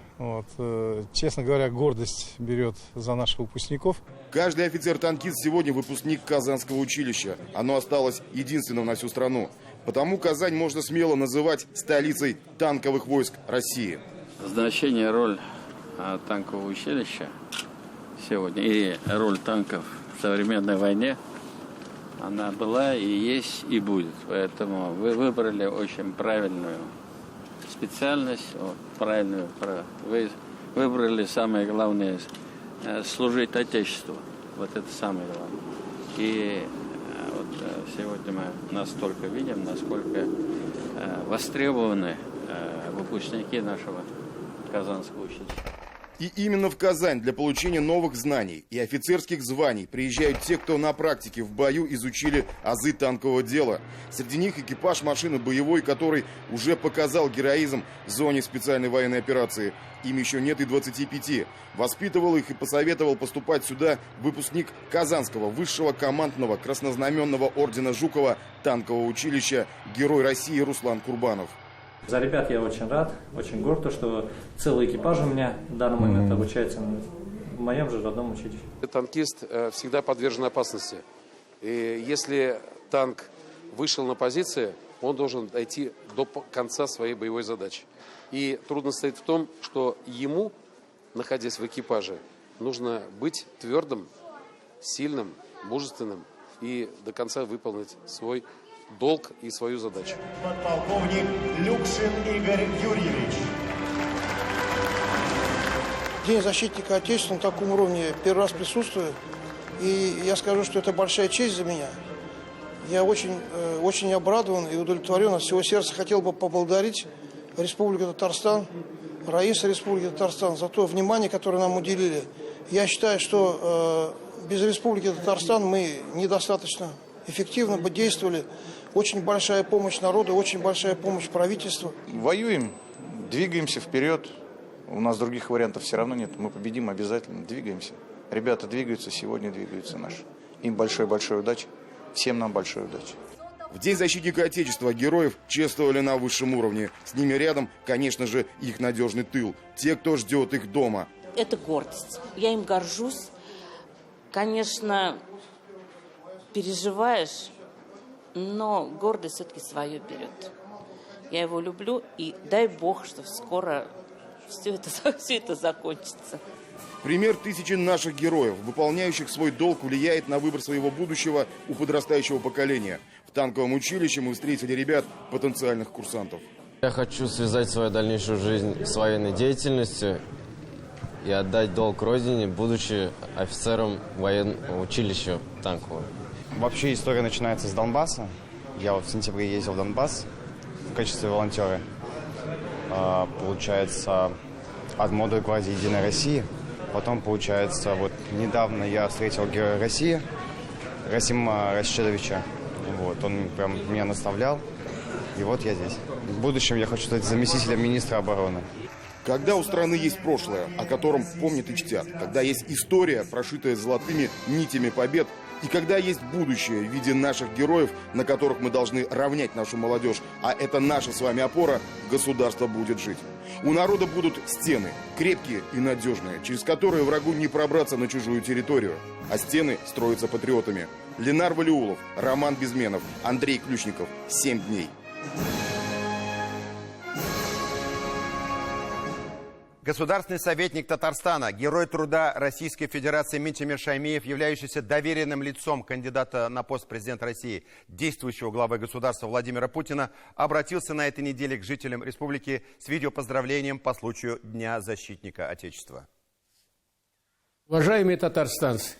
Честно говоря, гордость берет за наших выпускников. Каждый офицер-танкист сегодня выпускник Казанского училища. Оно осталось единственным на всю страну. Потому Казань можно смело называть столицей танковых войск России. Значение, роль танкового училища сегодня и роль танков в современной войне, она была и есть и будет. Поэтому вы выбрали очень правильную специальность, правильную, вы выбрали самое главное служить Отечеству. Вот это самое главное. И сегодня мы настолько видим, насколько востребованы выпускники нашего Казанского училища. И именно в Казань для получения новых знаний и офицерских званий приезжают те, кто на практике в бою изучили азы танкового дела. Среди них экипаж машины боевой, который уже показал героизм в зоне специальной военной операции. Им еще нет и 25. Воспитывал их и посоветовал поступать сюда выпускник Казанского высшего командного краснознаменного ордена Жукова танкового училища, герой России Руслан Курбанов. За ребят я очень рад, очень горд, что целый экипаж у меня в данный момент обучается в моем же родном училище. Танкист всегда подвержен опасности. И если танк вышел на позиции, он должен дойти до конца своей боевой задачи. И трудность состоит в том, что ему, находясь в экипаже, нужно быть твердым, сильным, мужественным и до конца выполнить свой долг и свою задачу. Подполковник Люкшин Игорь Юрьевич. День защитника Отечества на таком уровне первый раз присутствую. И я скажу, что это большая честь за меня. Я очень обрадован и удовлетворен. От всего сердца хотел бы поблагодарить Республику Татарстан, Раиса Республики Татарстан за то внимание, которое нам уделили. Я считаю, что без Республики Татарстан мы недостаточно эффективно бы действовали. Очень большая помощь народу, очень большая помощь правительству. Воюем, двигаемся вперед. У нас других вариантов все равно нет. Мы победим обязательно, двигаемся. Ребята двигаются, сегодня двигаются наши. Им большой-большой удачи. Всем нам большой удачи. В День защитника Отечества героев чествовали на высшем уровне. С ними рядом, конечно же, их надежный тыл. Те, кто ждет их дома. Это гордость. Я им горжусь. Конечно, переживаешь, но гордость все-таки свое берет. Я его люблю, и дай Бог, что скоро все это закончится. Пример тысячи наших героев, выполняющих свой долг, влияет на выбор своего будущего у подрастающего поколения. В танковом училище мы встретили ребят, потенциальных курсантов. Я хочу связать свою дальнейшую жизнь с военной деятельностью и отдать долг Родине, будучи офицером военного училища танкового. Вообще история начинается с Донбасса. Я вот в сентябре ездил в Донбасс в качестве волонтера. Получается, от молодой гвардии «Единой России». Потом, получается, вот недавно я встретил Героя России, Расима Расчедовича. Вот, он прям меня наставлял. И вот я здесь. В будущем я хочу стать заместителем министра обороны. Когда у страны есть прошлое, о котором помнят и чтят, когда есть история, прошитая золотыми нитями побед, и когда есть будущее в виде наших героев, на которых мы должны равнять нашу молодежь, а это наша с вами опора, государство будет жить. У народа будут стены, крепкие и надежные, через которые врагу не пробраться на чужую территорию. А стены строятся патриотами. Ленар Валиулов, Роман Безменов, Андрей Ключников. 7 дней. Государственный советник Татарстана, герой труда Российской Федерации Минтимир Шаймиев, являющийся доверенным лицом кандидата на пост президента России, действующего главы государства Владимира Путина, обратился на этой неделе к жителям республики с видеопоздравлением по случаю Дня защитника Отечества. Уважаемые татарстанцы,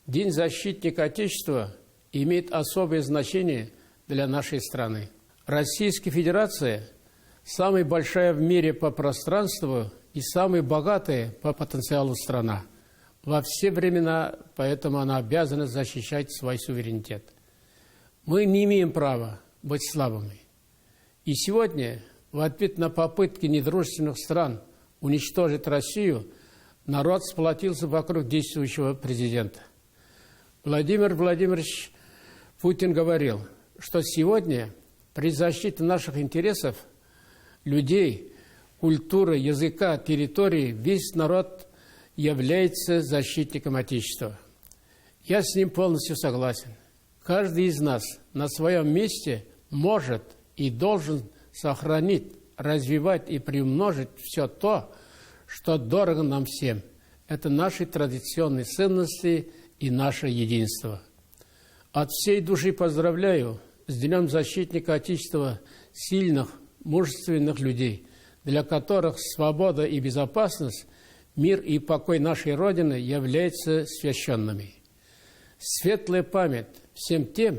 День защитника Отечества имеет особое значение для нашей страны. Российская Федерация – самая большая в мире по пространству и самая богатая по потенциалу страна. Во все времена, поэтому она обязана защищать свой суверенитет. Мы не имеем права быть слабыми. И сегодня, в ответ на попытки недружественных стран уничтожить Россию, народ сплотился вокруг действующего президента. Владимир Владимирович Путин говорил, что сегодня при защите наших интересов людей, культуры, языка, территории, весь народ является защитником Отечества. Я с ним полностью согласен. Каждый из нас на своем месте может и должен сохранить, развивать и приумножить все то, что дорого нам всем. Это наши традиционные ценности и наше единство. От всей души поздравляю с Днем защитника Отечества сильных, мужественных людей, для которых свобода и безопасность, мир и покой нашей Родины являются священными. Светлая память всем тем,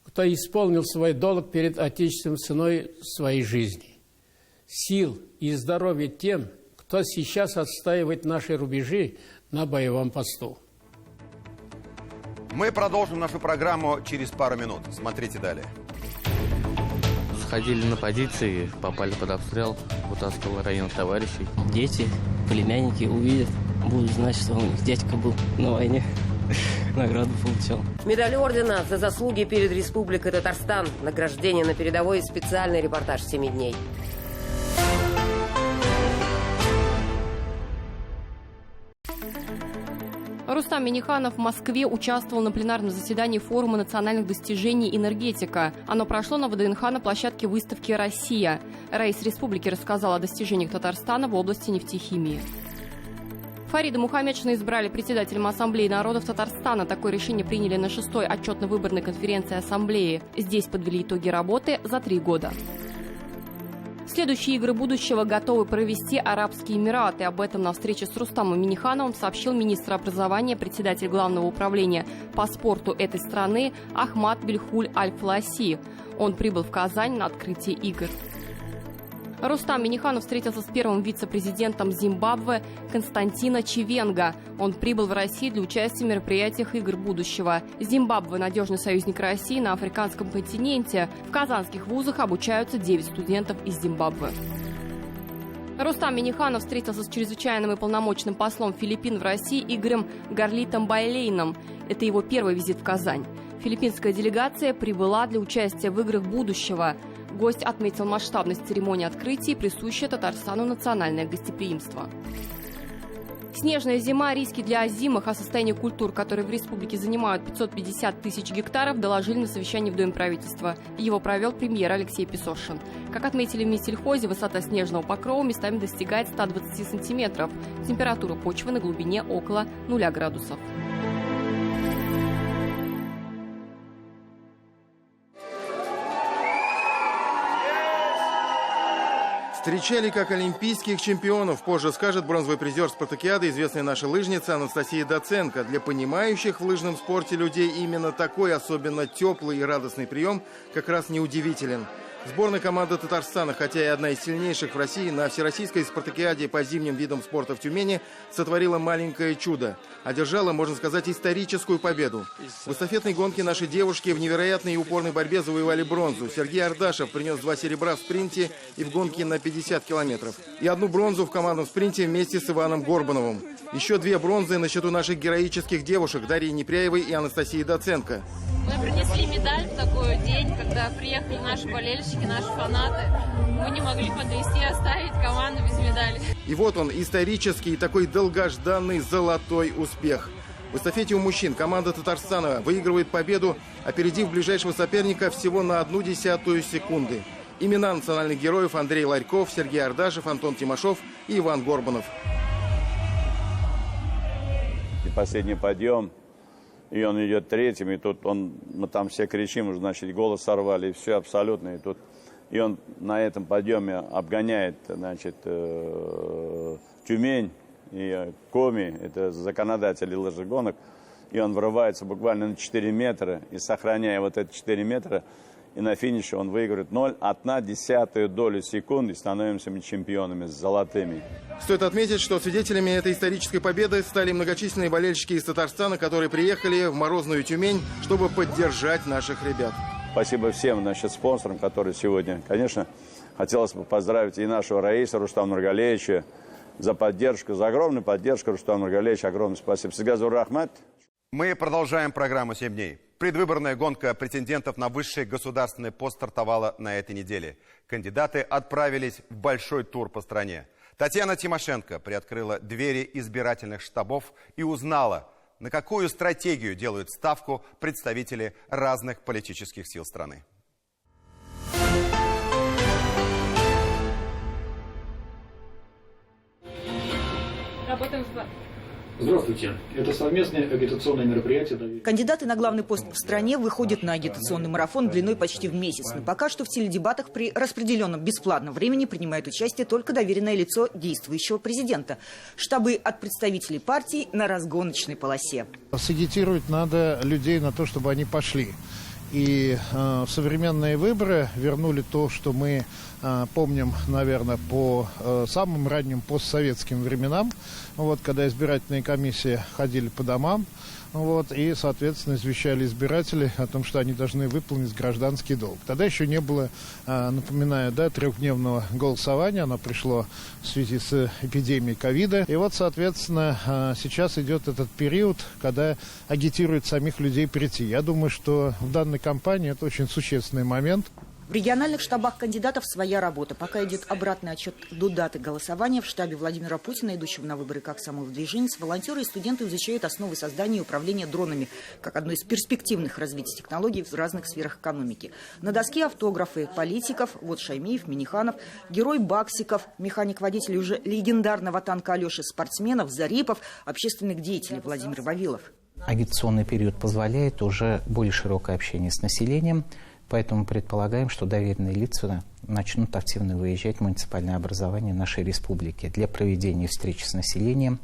кто исполнил свой долг перед Отечеством ценой своей жизни. Сил и здоровья тем, кто сейчас отстаивает наши рубежи на боевом посту. Мы продолжим нашу программу через пару минут. Смотрите далее. Заходили на позиции, попали под обстрел Бутанского района товарищей. Дети, племянники увидят, будут знать, что у них дядька был на войне. Награду получал. Медаль ордена за заслуги перед Республикой Татарстан. Награждение на передовой и специальный репортаж 7 дней. Рустам Минниханов в Москве участвовал на пленарном заседании форума национальных достижений «Энергетика». Оно прошло на ВДНХ на площадке выставки «Россия». Раис республики рассказал о достижениях Татарстана в области нефтехимии. Фарида Мухаммедшина избрали председателем Ассамблеи народов Татарстана. Такое решение приняли на 6-й отчетно-выборной конференции Ассамблеи. Здесь подвели итоги работы за 3 года. Следующие игры будущего готовы провести Арабские Эмираты. Об этом на встрече с Рустамом Миннихановым сообщил министр образования, председатель Главного управления по спорту этой страны Ахмад Бельхуль Аль-Фласи. Он прибыл в Казань на открытие игр. Рустам Минниханов встретился с первым вице-президентом Зимбабве Константино Чивенга. Он прибыл в Россию для участия в мероприятиях игр будущего. Зимбабве – надежный союзник России на африканском континенте. В казанских вузах обучаются 9 студентов из Зимбабве. Рустам Минниханов встретился с чрезвычайным и полномочным послом Филиппин в России Игорем Гарлитом Байлейном. Это его первый визит в Казань. Филиппинская делегация прибыла для участия в играх будущего. Гость отметил масштабность церемонии открытия и присущее Татарстану национальное гостеприимство. Снежная зима, риски для озимых, о состоянии культур, которые в республике занимают 550 тысяч гектаров, доложили на совещании в Доме правительства. Его провел премьер Алексей Песошин. Как отметили в Минсельхозе, высота снежного покрова местами достигает 120 сантиметров. Температура почвы на глубине около 0 градусов. Встречали как олимпийских чемпионов, позже скажет бронзовый призер спартакиады, известная наша лыжница Анастасия Доценко. Для понимающих в лыжном спорте людей именно такой особенно теплый и радостный прием как раз неудивителен. Сборная команда Татарстана, хотя и одна из сильнейших в России, на всероссийской спартакиаде по зимним видам спорта в Тюмени сотворила маленькое чудо. Одержала, можно сказать, историческую победу. В эстафетной гонке наши девушки в невероятной и упорной борьбе завоевали бронзу. Сергей Ардашев принес 2 серебра в спринте и в гонке на 50 километров. И 1 бронзу в командном спринте вместе с Иваном Горбановым. Еще 2 бронзы на счету наших героических девушек Дарьи Непряевой и Анастасии Доценко. Мы принесли медаль в такой день, когда приехали наши болельщики, наши фанаты. Мы не могли подвести, оставить команду без медали. И вот он, исторический, такой долгожданный золотой успех. В эстафете у мужчин команда Татарстана выигрывает победу, опередив ближайшего соперника всего на 0,1 секунды. Имена национальных героев: Андрей Ларьков, Сергей Ардашев, Антон Тимошов и Иван Горбанов. И последний подъем. И он идет третьим, и тут мы там все кричим, уже, значит, голос сорвали, и все абсолютно. И он на этом подъеме обгоняет, значит, Тюмень и Коми, это законодатели лыжегонок. И он врывается буквально на 4 метра, и сохраняя вот эти 4 метра, и на финише он выигрывает 0,1 долю секунды, и становимся мы чемпионами золотыми. Стоит отметить, что свидетелями этой исторической победы стали многочисленные болельщики из Татарстана, которые приехали в морозную Тюмень, чтобы поддержать наших ребят. Спасибо всем, значит, спонсорам, которые сегодня, конечно, хотелось бы поздравить и нашего Раиса Рустама Нургалеевича за поддержку, за огромную поддержку. Рустам Нургалеевич, огромное спасибо. Сигазур Рахмат. Мы продолжаем программу «7 дней». Предвыборная гонка претендентов на высший государственный пост стартовала на этой неделе. Кандидаты отправились в большой тур по стране. Татьяна Тимошенко приоткрыла двери избирательных штабов и узнала, на какую стратегию делают ставку представители разных политических сил страны. Работаем в Здравствуйте. Это совместное агитационное мероприятие. Кандидаты на главный пост в стране выходят на агитационный марафон длиной почти в месяц. Но пока что в теледебатах при распределенном бесплатном времени принимает участие только доверенное лицо действующего президента. Штабы от представителей партий на разгоночной полосе. Сагитировать надо людей на то, чтобы они пошли. И современные выборы вернули то, что мы помним, наверное, по самым ранним постсоветским временам, вот, когда избирательные комиссии ходили по домам, вот, и, соответственно, извещали избирателей о том, что они должны выполнить гражданский долг. Тогда еще не было, напоминаю, да, трехдневного голосования. Оно пришло в связи с эпидемией ковида. И вот, соответственно, сейчас идет этот период, когда агитируют самих людей прийти. Я думаю, что в данной кампании это очень существенный момент. В региональных штабах кандидатов своя работа. Пока идет обратный отчет до даты голосования, в штабе Владимира Путина, идущего на выборы как самовыдвиженец, волонтеры и студенты изучают основы создания и управления дронами, как одно из перспективных развитий технологий в разных сферах экономики. На доске автографы политиков, вот Шаймиев, Миниханов, герой Баксиков, механик-водитель уже легендарного танка Алеши, спортсменов, Зарипов, общественных деятелей Владимир Вавилов. Агитационный период позволяет уже более широкое общение с населением. Поэтому предполагаем, что доверенные лица начнут активно выезжать в муниципальное образование нашей республики для проведения встреч с населением,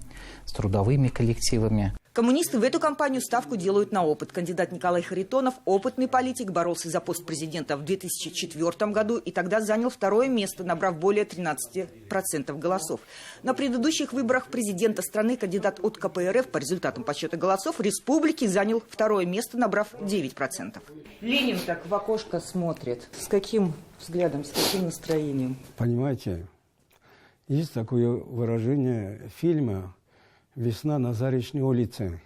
с трудовыми коллективами. Коммунисты в эту кампанию ставку делают на опыт. Кандидат Николай Харитонов, опытный политик, боролся за пост президента в 2004 году и тогда занял второе место, набрав более 13% голосов. На предыдущих выборах президента страны кандидат от КПРФ по результатам подсчета голосов республики занял второе место, набрав 9%. Ленин так в окошко смотрит. С каким взглядом, с каким настроением? Понимаете, есть такое выражение фильма «Весна на Заречной улице».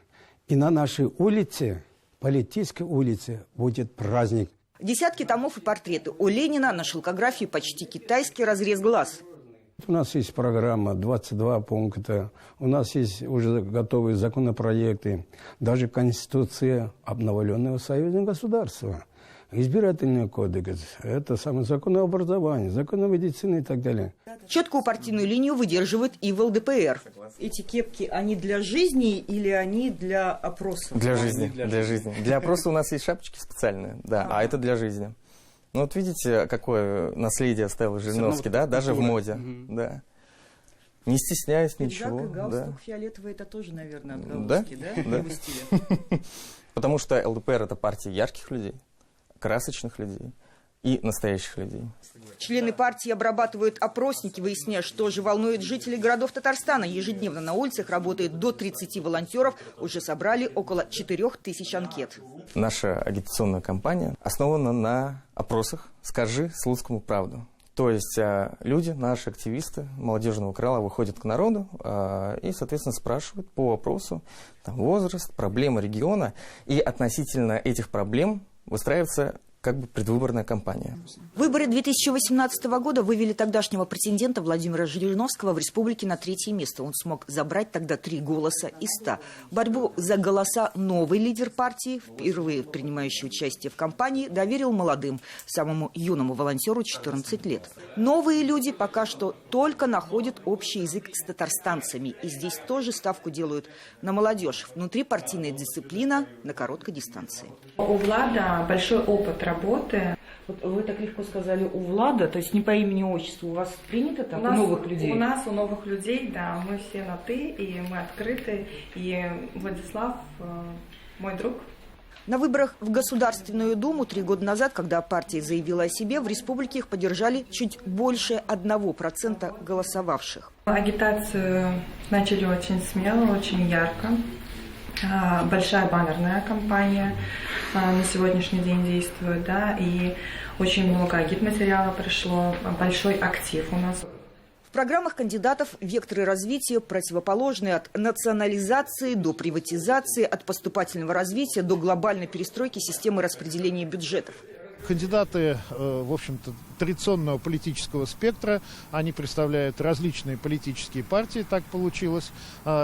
И на нашей улице, Политической улице, будет праздник. Десятки томов и портреты. У Ленина на шелкографии почти китайский разрез глаз. У нас есть программа, 22 пункта. У нас есть уже готовые законопроекты. Даже Конституция обновленного союзного государства. Избирательный кодекс, это самое закон о образовании, закон о медицине и так далее. Четкую партийную линию выдерживают и в ЛДПР. Эти кепки, они для жизни или они для опроса? Для жизни, для жизни. Для опроса у нас есть шапочки специальные, да, а это для жизни. Ну вот видите, какое наследие оставил Жириновский, да, даже в моде, да. Не стесняясь ничего. И галстук фиолетовый, это тоже, наверное, отголоски, да? Да. Потому что ЛДПР это партия ярких людей, красочных людей и настоящих людей. Члены партии обрабатывают опросники, выясняя, что же волнует жителей городов Татарстана. Ежедневно на улицах работает до 30 волонтеров. Уже собрали около 4000 анкет. Наша агитационная кампания основана на опросах «Скажи Слуцкому правду». То есть люди, наши активисты молодежного крыла выходят к народу и, соответственно, спрашивают по вопросу там, возраст, проблемы региона. И относительно этих проблем выстраивается как бы предвыборная кампания. Выборы 2018 года вывели тогдашнего претендента Владимира Жириновского в республике на 3-е место. Он смог забрать тогда 3 голоса из 100. Борьбу за голоса новый лидер партии, впервые принимающий участие в кампании, доверил молодым, самому юному волонтеру 14 лет. Новые люди пока что только находят общий язык с татарстанцами. И здесь тоже ставку делают на молодежь. Внутрипартийная дисциплина на короткой дистанции. У Влада большой опыт работы. Вот вы так легко сказали «у Влада», то есть не по имени-отчеству. У вас принято так, у новых людей? У нас, у новых людей, да, мы все на «ты», и мы открыты, и Владислав мой друг. На выборах в Государственную Думу 3 года назад, когда партия заявила о себе, в республике их поддержали чуть больше 1% голосовавших. Агитацию начали очень смело, очень ярко. Большая баннерная кампания на сегодняшний день действует, да, и очень много агитматериала пришло, большой актив у нас. В программах кандидатов векторы развития противоположные от национализации до приватизации, от поступательного развития до глобальной перестройки системы распределения бюджетов. Кандидаты, в общем-то, традиционного политического спектра, они представляют различные политические партии, так получилось.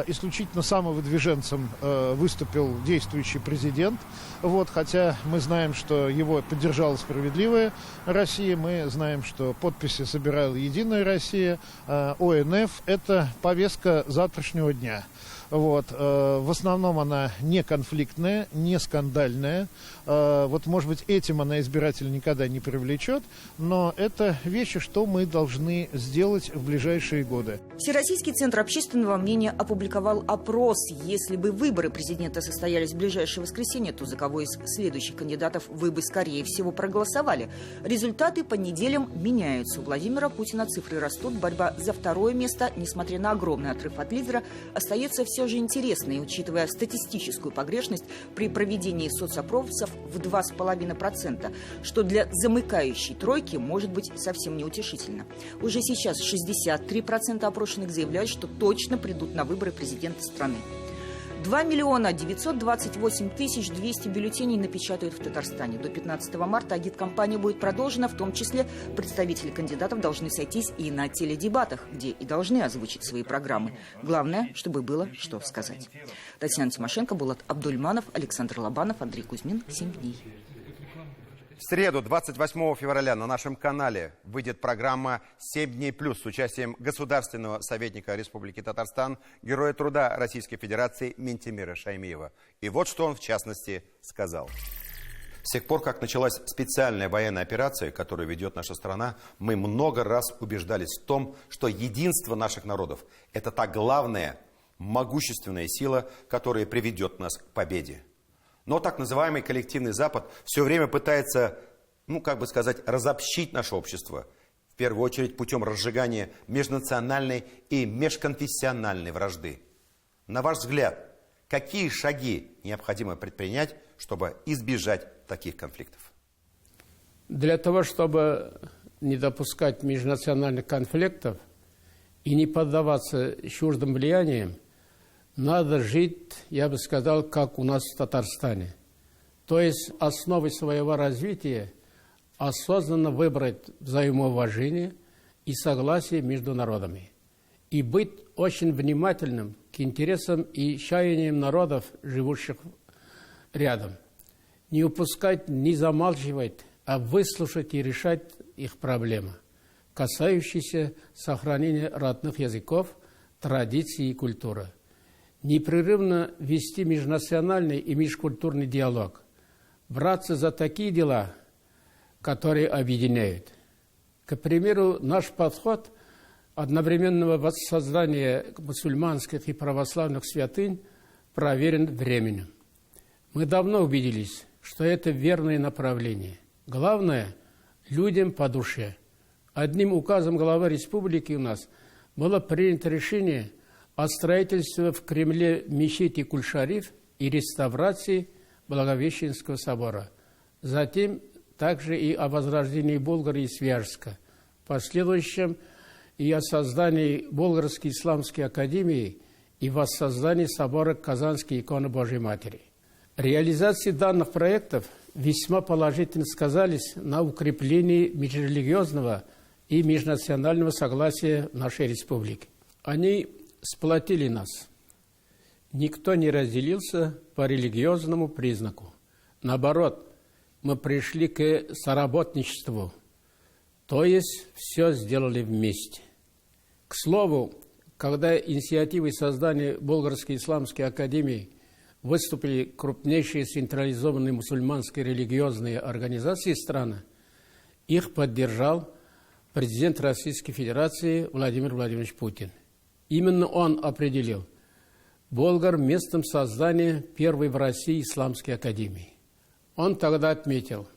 Исключительно самовыдвиженцем выступил действующий президент. Вот, хотя мы знаем, что его поддержала «Справедливая Россия», мы знаем, что подписи собирала «Единая Россия», ОНФ. Это повестка завтрашнего дня. Вот. В основном она не конфликтная, не скандальная. Вот, может быть, этим она избирателя никогда не привлечет, но это вещи, что мы должны сделать в ближайшие годы. Всероссийский центр общественного мнения опубликовал опрос. Если бы выборы президента состоялись в ближайшее воскресенье, то за кого из следующих кандидатов вы бы, скорее всего, проголосовали? Результаты по неделям меняются. У Владимира Путина цифры растут. Борьба за второе место, несмотря на огромный отрыв от лидера, остается все же интересной, учитывая статистическую погрешность при проведении соцопросов в 2,5%, что для замыкающей тройки может быть совсем неутешительно. Уже сейчас 63% опрошенных заявляют, что точно придут на выборы президента страны. 2 928 200 бюллетеней напечатают в Татарстане. До 15 марта агиткампания будет продолжена, в том числе представители кандидатов должны сойтись и на теледебатах, где и должны озвучить свои программы. Главное, чтобы было что сказать. Татьяна Тимошенко, Булат Абдульманов, Александр Лобанов, Андрей Кузьмин. 7 дней. В среду, 28 февраля, на нашем канале выйдет программа «7 дней плюс» с участием государственного советника Республики Татарстан, Героя труда Российской Федерации Ментимира Шаймиева. И вот что он, в частности, сказал. С тех пор, как началась специальная военная операция, которую ведет наша страна, мы много раз убеждались в том, что единство наших народов – это та главная, могущественная сила, которая приведет нас к победе. Но так называемый коллективный Запад все время пытается, разобщить наше общество. В первую очередь путем разжигания межнациональной и межконфессиональной вражды. На ваш взгляд, какие шаги необходимо предпринять, чтобы избежать таких конфликтов? Для того, чтобы не допускать межнациональных конфликтов и не поддаваться чуждым влияниям, надо жить, я бы сказал, как у нас в Татарстане. То есть основой своего развития осознанно выбрать взаимоуважение и согласие между народами. И быть очень внимательным к интересам и чаяниям народов, живущих рядом. Не упускать, не замалчивать, а выслушать и решать их проблемы, касающиеся сохранения родных языков, традиций и культуры. Непрерывно вести межнациональный и межкультурный диалог, браться за такие дела, которые объединяют. К примеру, наш подход одновременного воссоздания мусульманских и православных святынь проверен временем. Мы давно убедились, что это верное направление. Главное – людям по душе. Одним указом главы республики у нас было принято решение о строительстве в Кремле мечети Куль-Шариф и реставрации Благовещенского собора. Затем также и о возрождении Болгарии и Свияжска. В последующем и о создании Болгарской исламской академии и воссоздании собора Казанской иконы Божьей Матери. Реализации данных проектов весьма положительно сказались на укреплении межрелигиозного и межнационального согласия в нашей республике. Они сплотили нас. Никто не разделился по религиозному признаку. Наоборот, мы пришли к соработничеству, то есть все сделали вместе. К слову, когда инициативой создания Болгарской исламской академии выступили крупнейшие централизованные мусульманские религиозные организации страны, их поддержал президент Российской Федерации Владимир Владимирович Путин. Именно он определил Болгар местом создания первой в России исламской академии. Он тогда отметил,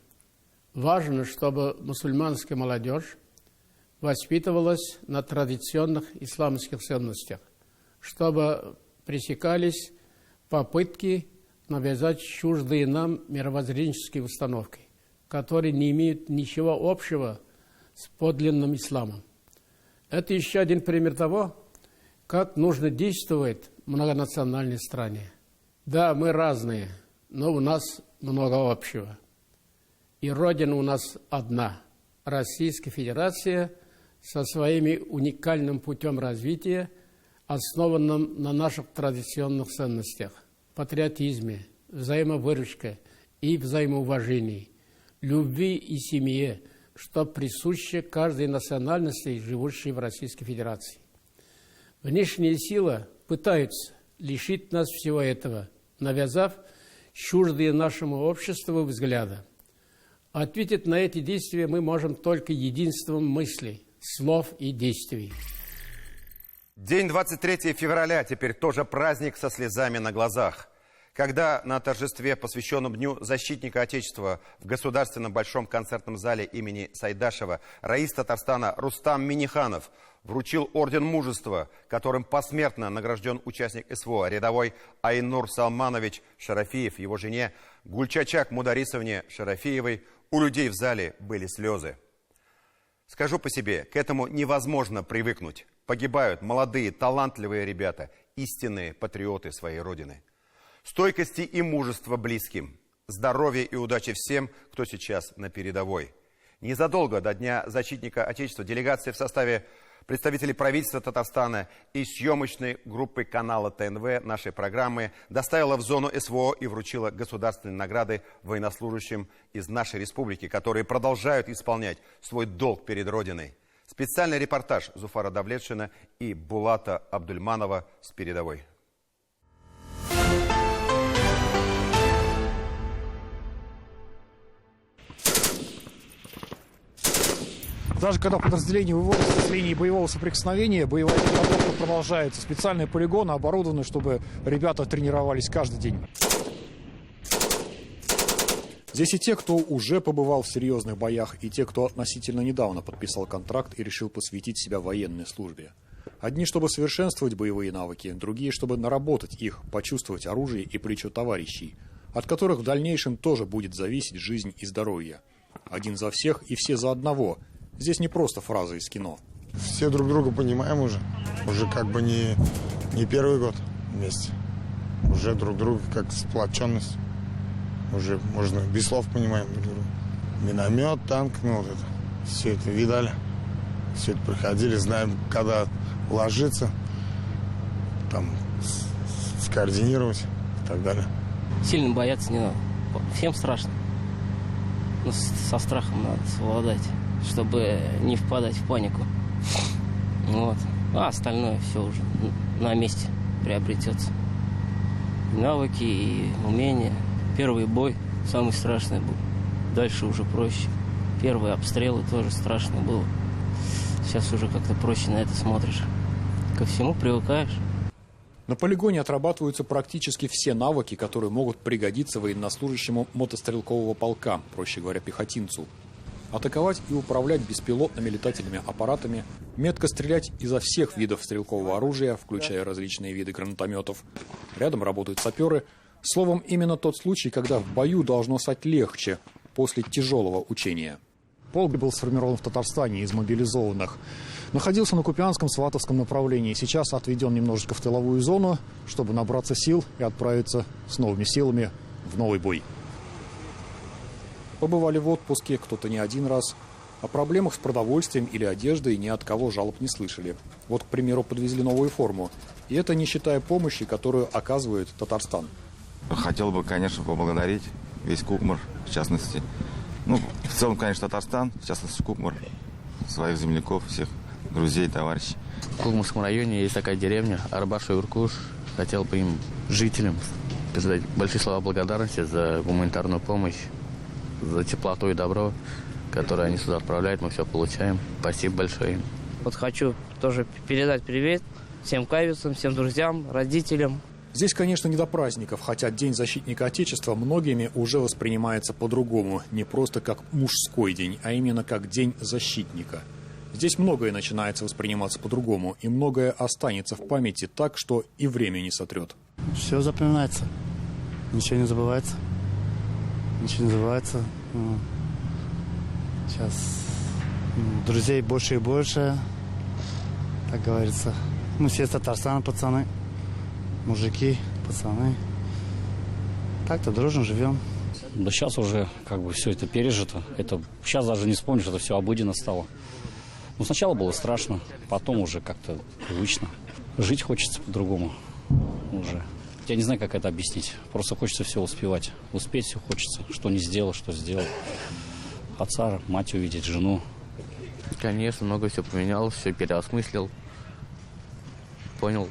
важно, чтобы мусульманская молодежь воспитывалась на традиционных исламских ценностях, чтобы пресекались попытки навязать чуждые нам мировоззренческие установки, которые не имеют ничего общего с подлинным исламом. Это еще один пример того, как нужно действовать в многонациональной стране. Да, мы разные, но у нас много общего. И Родина у нас одна – Российская Федерация со своими уникальным путем развития, основанным на наших традиционных ценностях – патриотизме, взаимовыручке и взаимоуважении, любви и семье, что присуще каждой национальности, живущей в Российской Федерации. Внешние силы пытаются лишить нас всего этого, навязав чуждые нашему обществу взгляда. Ответить на эти действия мы можем только единством мыслей, слов и действий. День 23 февраля теперь тоже праздник со слезами на глазах. Когда на торжестве, посвященном Дню защитника Отечества в Государственном большом концертном зале имени Сайдашева, раис Татарстана Рустам Минниханов вручил орден мужества, которым посмертно награжден участник СВО, рядовой Айнур Салманович Шарафиев, его жене Гульчачак Мударисовне Шарафиевой, у людей в зале были слезы. Скажу по себе, к этому невозможно привыкнуть. Погибают молодые, талантливые ребята, истинные патриоты своей Родины. Стойкости и мужества близким, здоровья и удачи всем, кто сейчас на передовой. Незадолго до Дня защитника Отечества делегация в составе представителей правительства Татарстана и съемочной группы канала ТНВ нашей программы доставила в зону СВО и вручила государственные награды военнослужащим из нашей республики, которые продолжают исполнять свой долг перед Родиной. Специальный репортаж Зуфара Давлетшина и Булата Абдульманова с передовой. Даже когда подразделение выводится с линии боевого соприкосновения, боевая подготовка продолжается. Специальные полигоны оборудованы, чтобы ребята тренировались каждый день. Здесь и те, кто уже побывал в серьезных боях, и те, кто относительно недавно подписал контракт и решил посвятить себя военной службе. Одни, чтобы совершенствовать боевые навыки, другие, чтобы наработать их, почувствовать оружие и плечо товарищей, от которых в дальнейшем тоже будет зависеть жизнь и здоровье. Один за всех и все за одного. Здесь не просто фраза из кино. Все друг друга понимаем уже. Уже как бы не первый год вместе. Уже друг друга как сплоченность. Уже можно без слов понимаем друг друга. Миномет, танк, ну вот это. Все это видали. Все это проходили, знаем, когда ложиться, там, скоординировать и так далее. Сильно бояться не надо. Всем страшно. Но со страхом надо совладать, чтобы не впадать в панику. Вот. А остальное все уже на месте приобретется. И навыки, и умения. Первый бой самый страшный был. Дальше уже проще. Первые обстрелы тоже страшно было. Сейчас уже как-то проще на это смотришь. Ко всему привыкаешь. На полигоне отрабатываются практически все навыки, которые могут пригодиться военнослужащему мотострелкового полка, проще говоря, пехотинцу. Атаковать и управлять беспилотными летательными аппаратами, метко стрелять изо всех видов стрелкового оружия, включая различные виды гранатометов. Рядом работают саперы. Словом, именно тот случай, когда в бою должно стать легче после тяжелого учения. Полк был сформирован в Татарстане из мобилизованных. Находился на Купянском, Сватовском направлении. Сейчас отведен немножечко в тыловую зону, чтобы набраться сил и отправиться с новыми силами в новый бой. Побывали в отпуске, кто-то не один раз. О проблемах с продовольствием или одеждой ни от кого жалоб не слышали. Вот, к примеру, подвезли новую форму. И это не считая помощи, которую оказывает Татарстан. Хотел бы, конечно, поблагодарить весь Кукмар, в частности. Ну, в целом, конечно, Татарстан, в частности, Кукмар, своих земляков, всех друзей, товарищей. В Кукмарском районе есть такая деревня Арбаш-Уркуш. Хотел бы им, жителям, передать большие слова благодарности за гуманитарную помощь, за теплоту и добро, которое они сюда отправляют, мы все получаем. Спасибо большое им. Вот хочу тоже передать привет всем кавицам, всем друзьям, родителям. Здесь, конечно, не до праздников, хотя День защитника Отечества многими уже воспринимается по-другому. Не просто как мужской день, а именно как День защитника. Здесь многое начинается восприниматься по-другому, и многое останется в памяти так, что и время не сотрет. Все запоминается, ничего не забывается. Ничего не забывается. Сейчас друзей больше и больше, как говорится. Мы все из Татарстана, пацаны. Мужики, пацаны. Так-то дружно живем. Да сейчас уже как бы все это пережито. Это сейчас даже не вспомнишь, это все обыденно стало. Ну, сначала было страшно, потом уже как-то привычно. Жить хочется по-другому уже. Я не знаю, как это объяснить. Просто хочется все успевать. Успеть все хочется. Что не сделал, что сделал. Отца, мать увидеть, жену. Конечно, много все поменялось, все переосмыслил. Понял,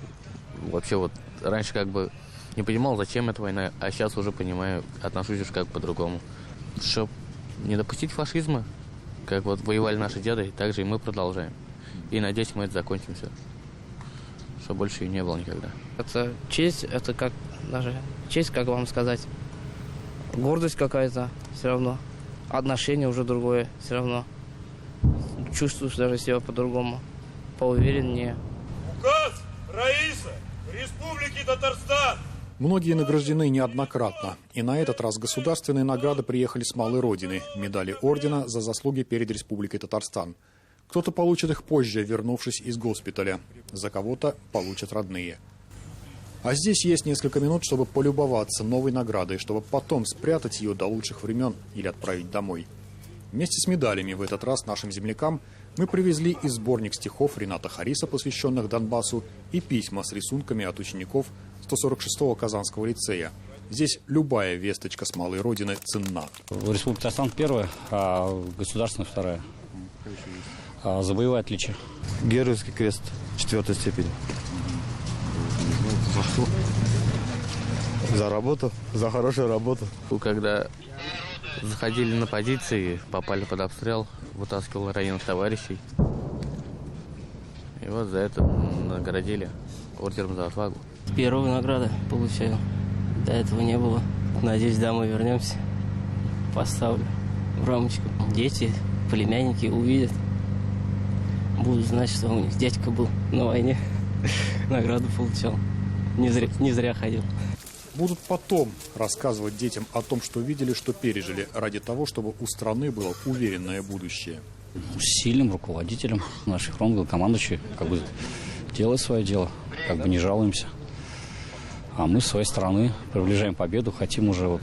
Вообще вот раньше как бы не понимал, зачем эта война, а сейчас уже понимаю, отношусь уж как по-другому. Чтобы не допустить фашизма, как вот воевали наши деды, так же и мы продолжаем. И надеюсь, мы это закончим все. Чтобы больше и не было никогда. Это честь, это как даже честь, как вам сказать, гордость какая-то все равно. Отношение уже другое все равно. Чувствуешь даже себя по-другому, поувереннее. Указ Раиса Республики Татарстан. Многие награждены неоднократно. И на этот раз государственные награды приехали с малой родины. Медали ордена за заслуги перед Республикой Татарстан. Кто-то получит их позже, вернувшись из госпиталя. За кого-то получат родные. А здесь есть несколько минут, чтобы полюбоваться новой наградой, чтобы потом спрятать ее до лучших времен или отправить домой. Вместе с медалями в этот раз нашим землякам мы привезли и сборник стихов Рената Хариса, посвященных Донбассу, и письма с рисунками от учеников 146-го Казанского лицея. Здесь любая весточка с малой родины ценна. Республика Татарстан первая, а государственная вторая. За боевое отличие. Геройский крест 4-й степени. За что? За работу, за хорошую работу. Когда заходили на позиции, попали под обстрел, вытаскивал раненых товарищей. И вот за это наградили орденом за отвагу. Первую награду получаю. До этого не было. Надеюсь, домой вернемся. Поставлю в рамочку. Дети, племянники увидят. Будут знать, что у них дядька был на войне. Награду получал. Не зря ходил. Будут потом рассказывать детям о том, что видели, что пережили, ради того, чтобы у страны было уверенное будущее. Сильным руководителем наших командующий как бы делает свое дело, как бы не жалуемся. А мы с своей стороны приближаем победу, хотим уже вот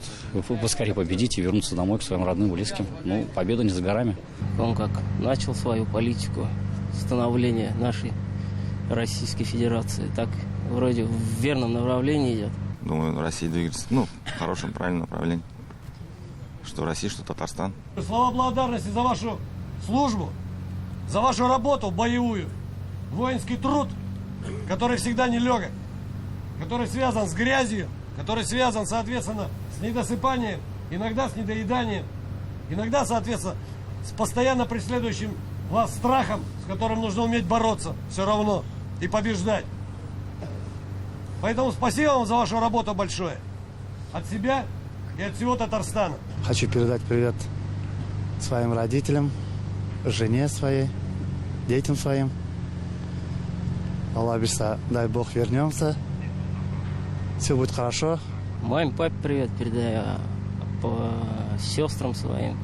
поскорее победить и вернуться домой к своим родным, близким. Ну, победа не за горами. Он как начал свою политику становления нашей Российской Федерации, так вроде в верном направлении идет. Думаю, Россия двигается, в хорошем, правильном направлении. Что Россия, что Татарстан. Слова благодарности за вашу службу, за вашу работу боевую, воинский труд, который всегда нелегок, который связан с грязью, который связан, соответственно, с недосыпанием, иногда с недоеданием, иногда, соответственно, с постоянно преследующим вас страхом, с которым нужно уметь бороться все равно и побеждать. Поэтому спасибо вам за вашу работу большое. От себя и от всего Татарстана. Хочу передать привет своим родителям, жене своей, детям своим. Аллах беса, дай Бог вернемся. Все будет хорошо. Маме, папе привет передаю, по сестрам своим,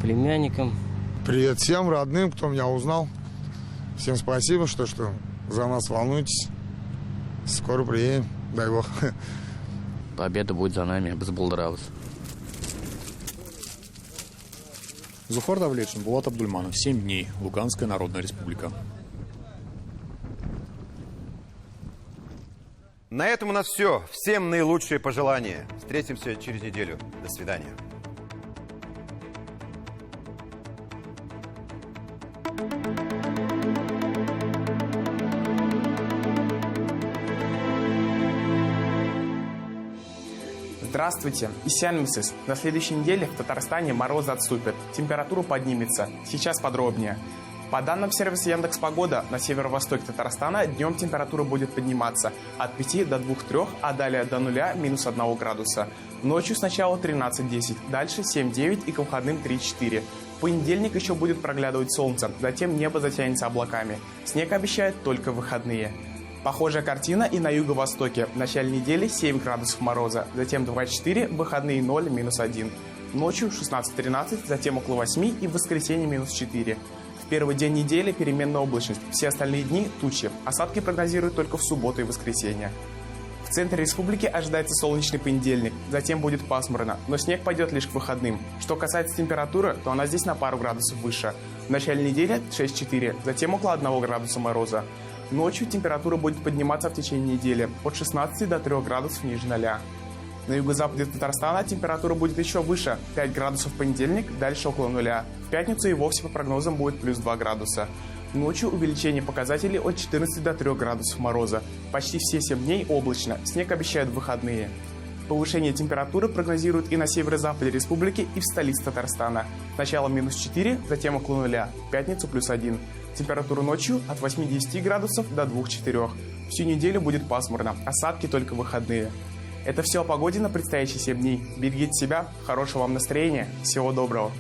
племянникам. Привет всем родным, кто меня узнал. Всем спасибо, что за нас волнуетесь. Скоро приедем, дай Бог. Победа будет за нами, без Булдыравыз. Зуфар Давлетшин, Булат Абдульманов. 7 дней. Луганская Народная Республика. На этом у нас все. Всем наилучшие пожелания. Встретимся через неделю. До свидания. Здравствуйте, Исянмисис. На следующей неделе в Татарстане морозы отступят, температура поднимется. Сейчас подробнее. По данным сервиса Яндекс.Погода, на северо-востоке Татарстана днем температура будет подниматься от 5 до 2-3, а далее до 0 минус 1 градуса. Ночью сначала 13-10, дальше 7-9 и к выходным 3-4. В понедельник еще будет проглядывать солнце, затем небо затянется облаками. Снег обещают только в выходные. Похожая картина и на юго-востоке. В начале недели 7 градусов мороза, затем 2-4, в выходные 0, минус 1. Ночью 16-13, затем около 8 и в воскресенье минус 4. В первый день недели переменная облачность, все остальные дни тучи. Осадки прогнозируют только в субботу и воскресенье. В центре республики ожидается солнечный понедельник, затем будет пасмурно, но снег пойдет лишь к выходным. Что касается температуры, то она здесь на пару градусов выше. В начале недели 6-4, затем около 1 градуса мороза. Ночью температура будет подниматься в течение недели от 16 до 3 градусов ниже 0. На юго-западе Татарстана температура будет еще выше, 5 градусов в понедельник, дальше около 0. В пятницу и вовсе по прогнозам будет плюс 2 градуса. Ночью увеличение показателей от 14 до 3 градусов мороза. Почти все 7 дней облачно, снег обещают в выходные. Повышение температуры прогнозируют и на северо-западе республики, и в столице Татарстана. Сначала -4, затем около нуля, в пятницу +1. Температура ночью от 8-10 градусов до 2-4. Всю неделю будет пасмурно, осадки только в выходные. Это все о погоде на предстоящие 7 дней. Берегите себя, хорошего вам настроения, всего доброго.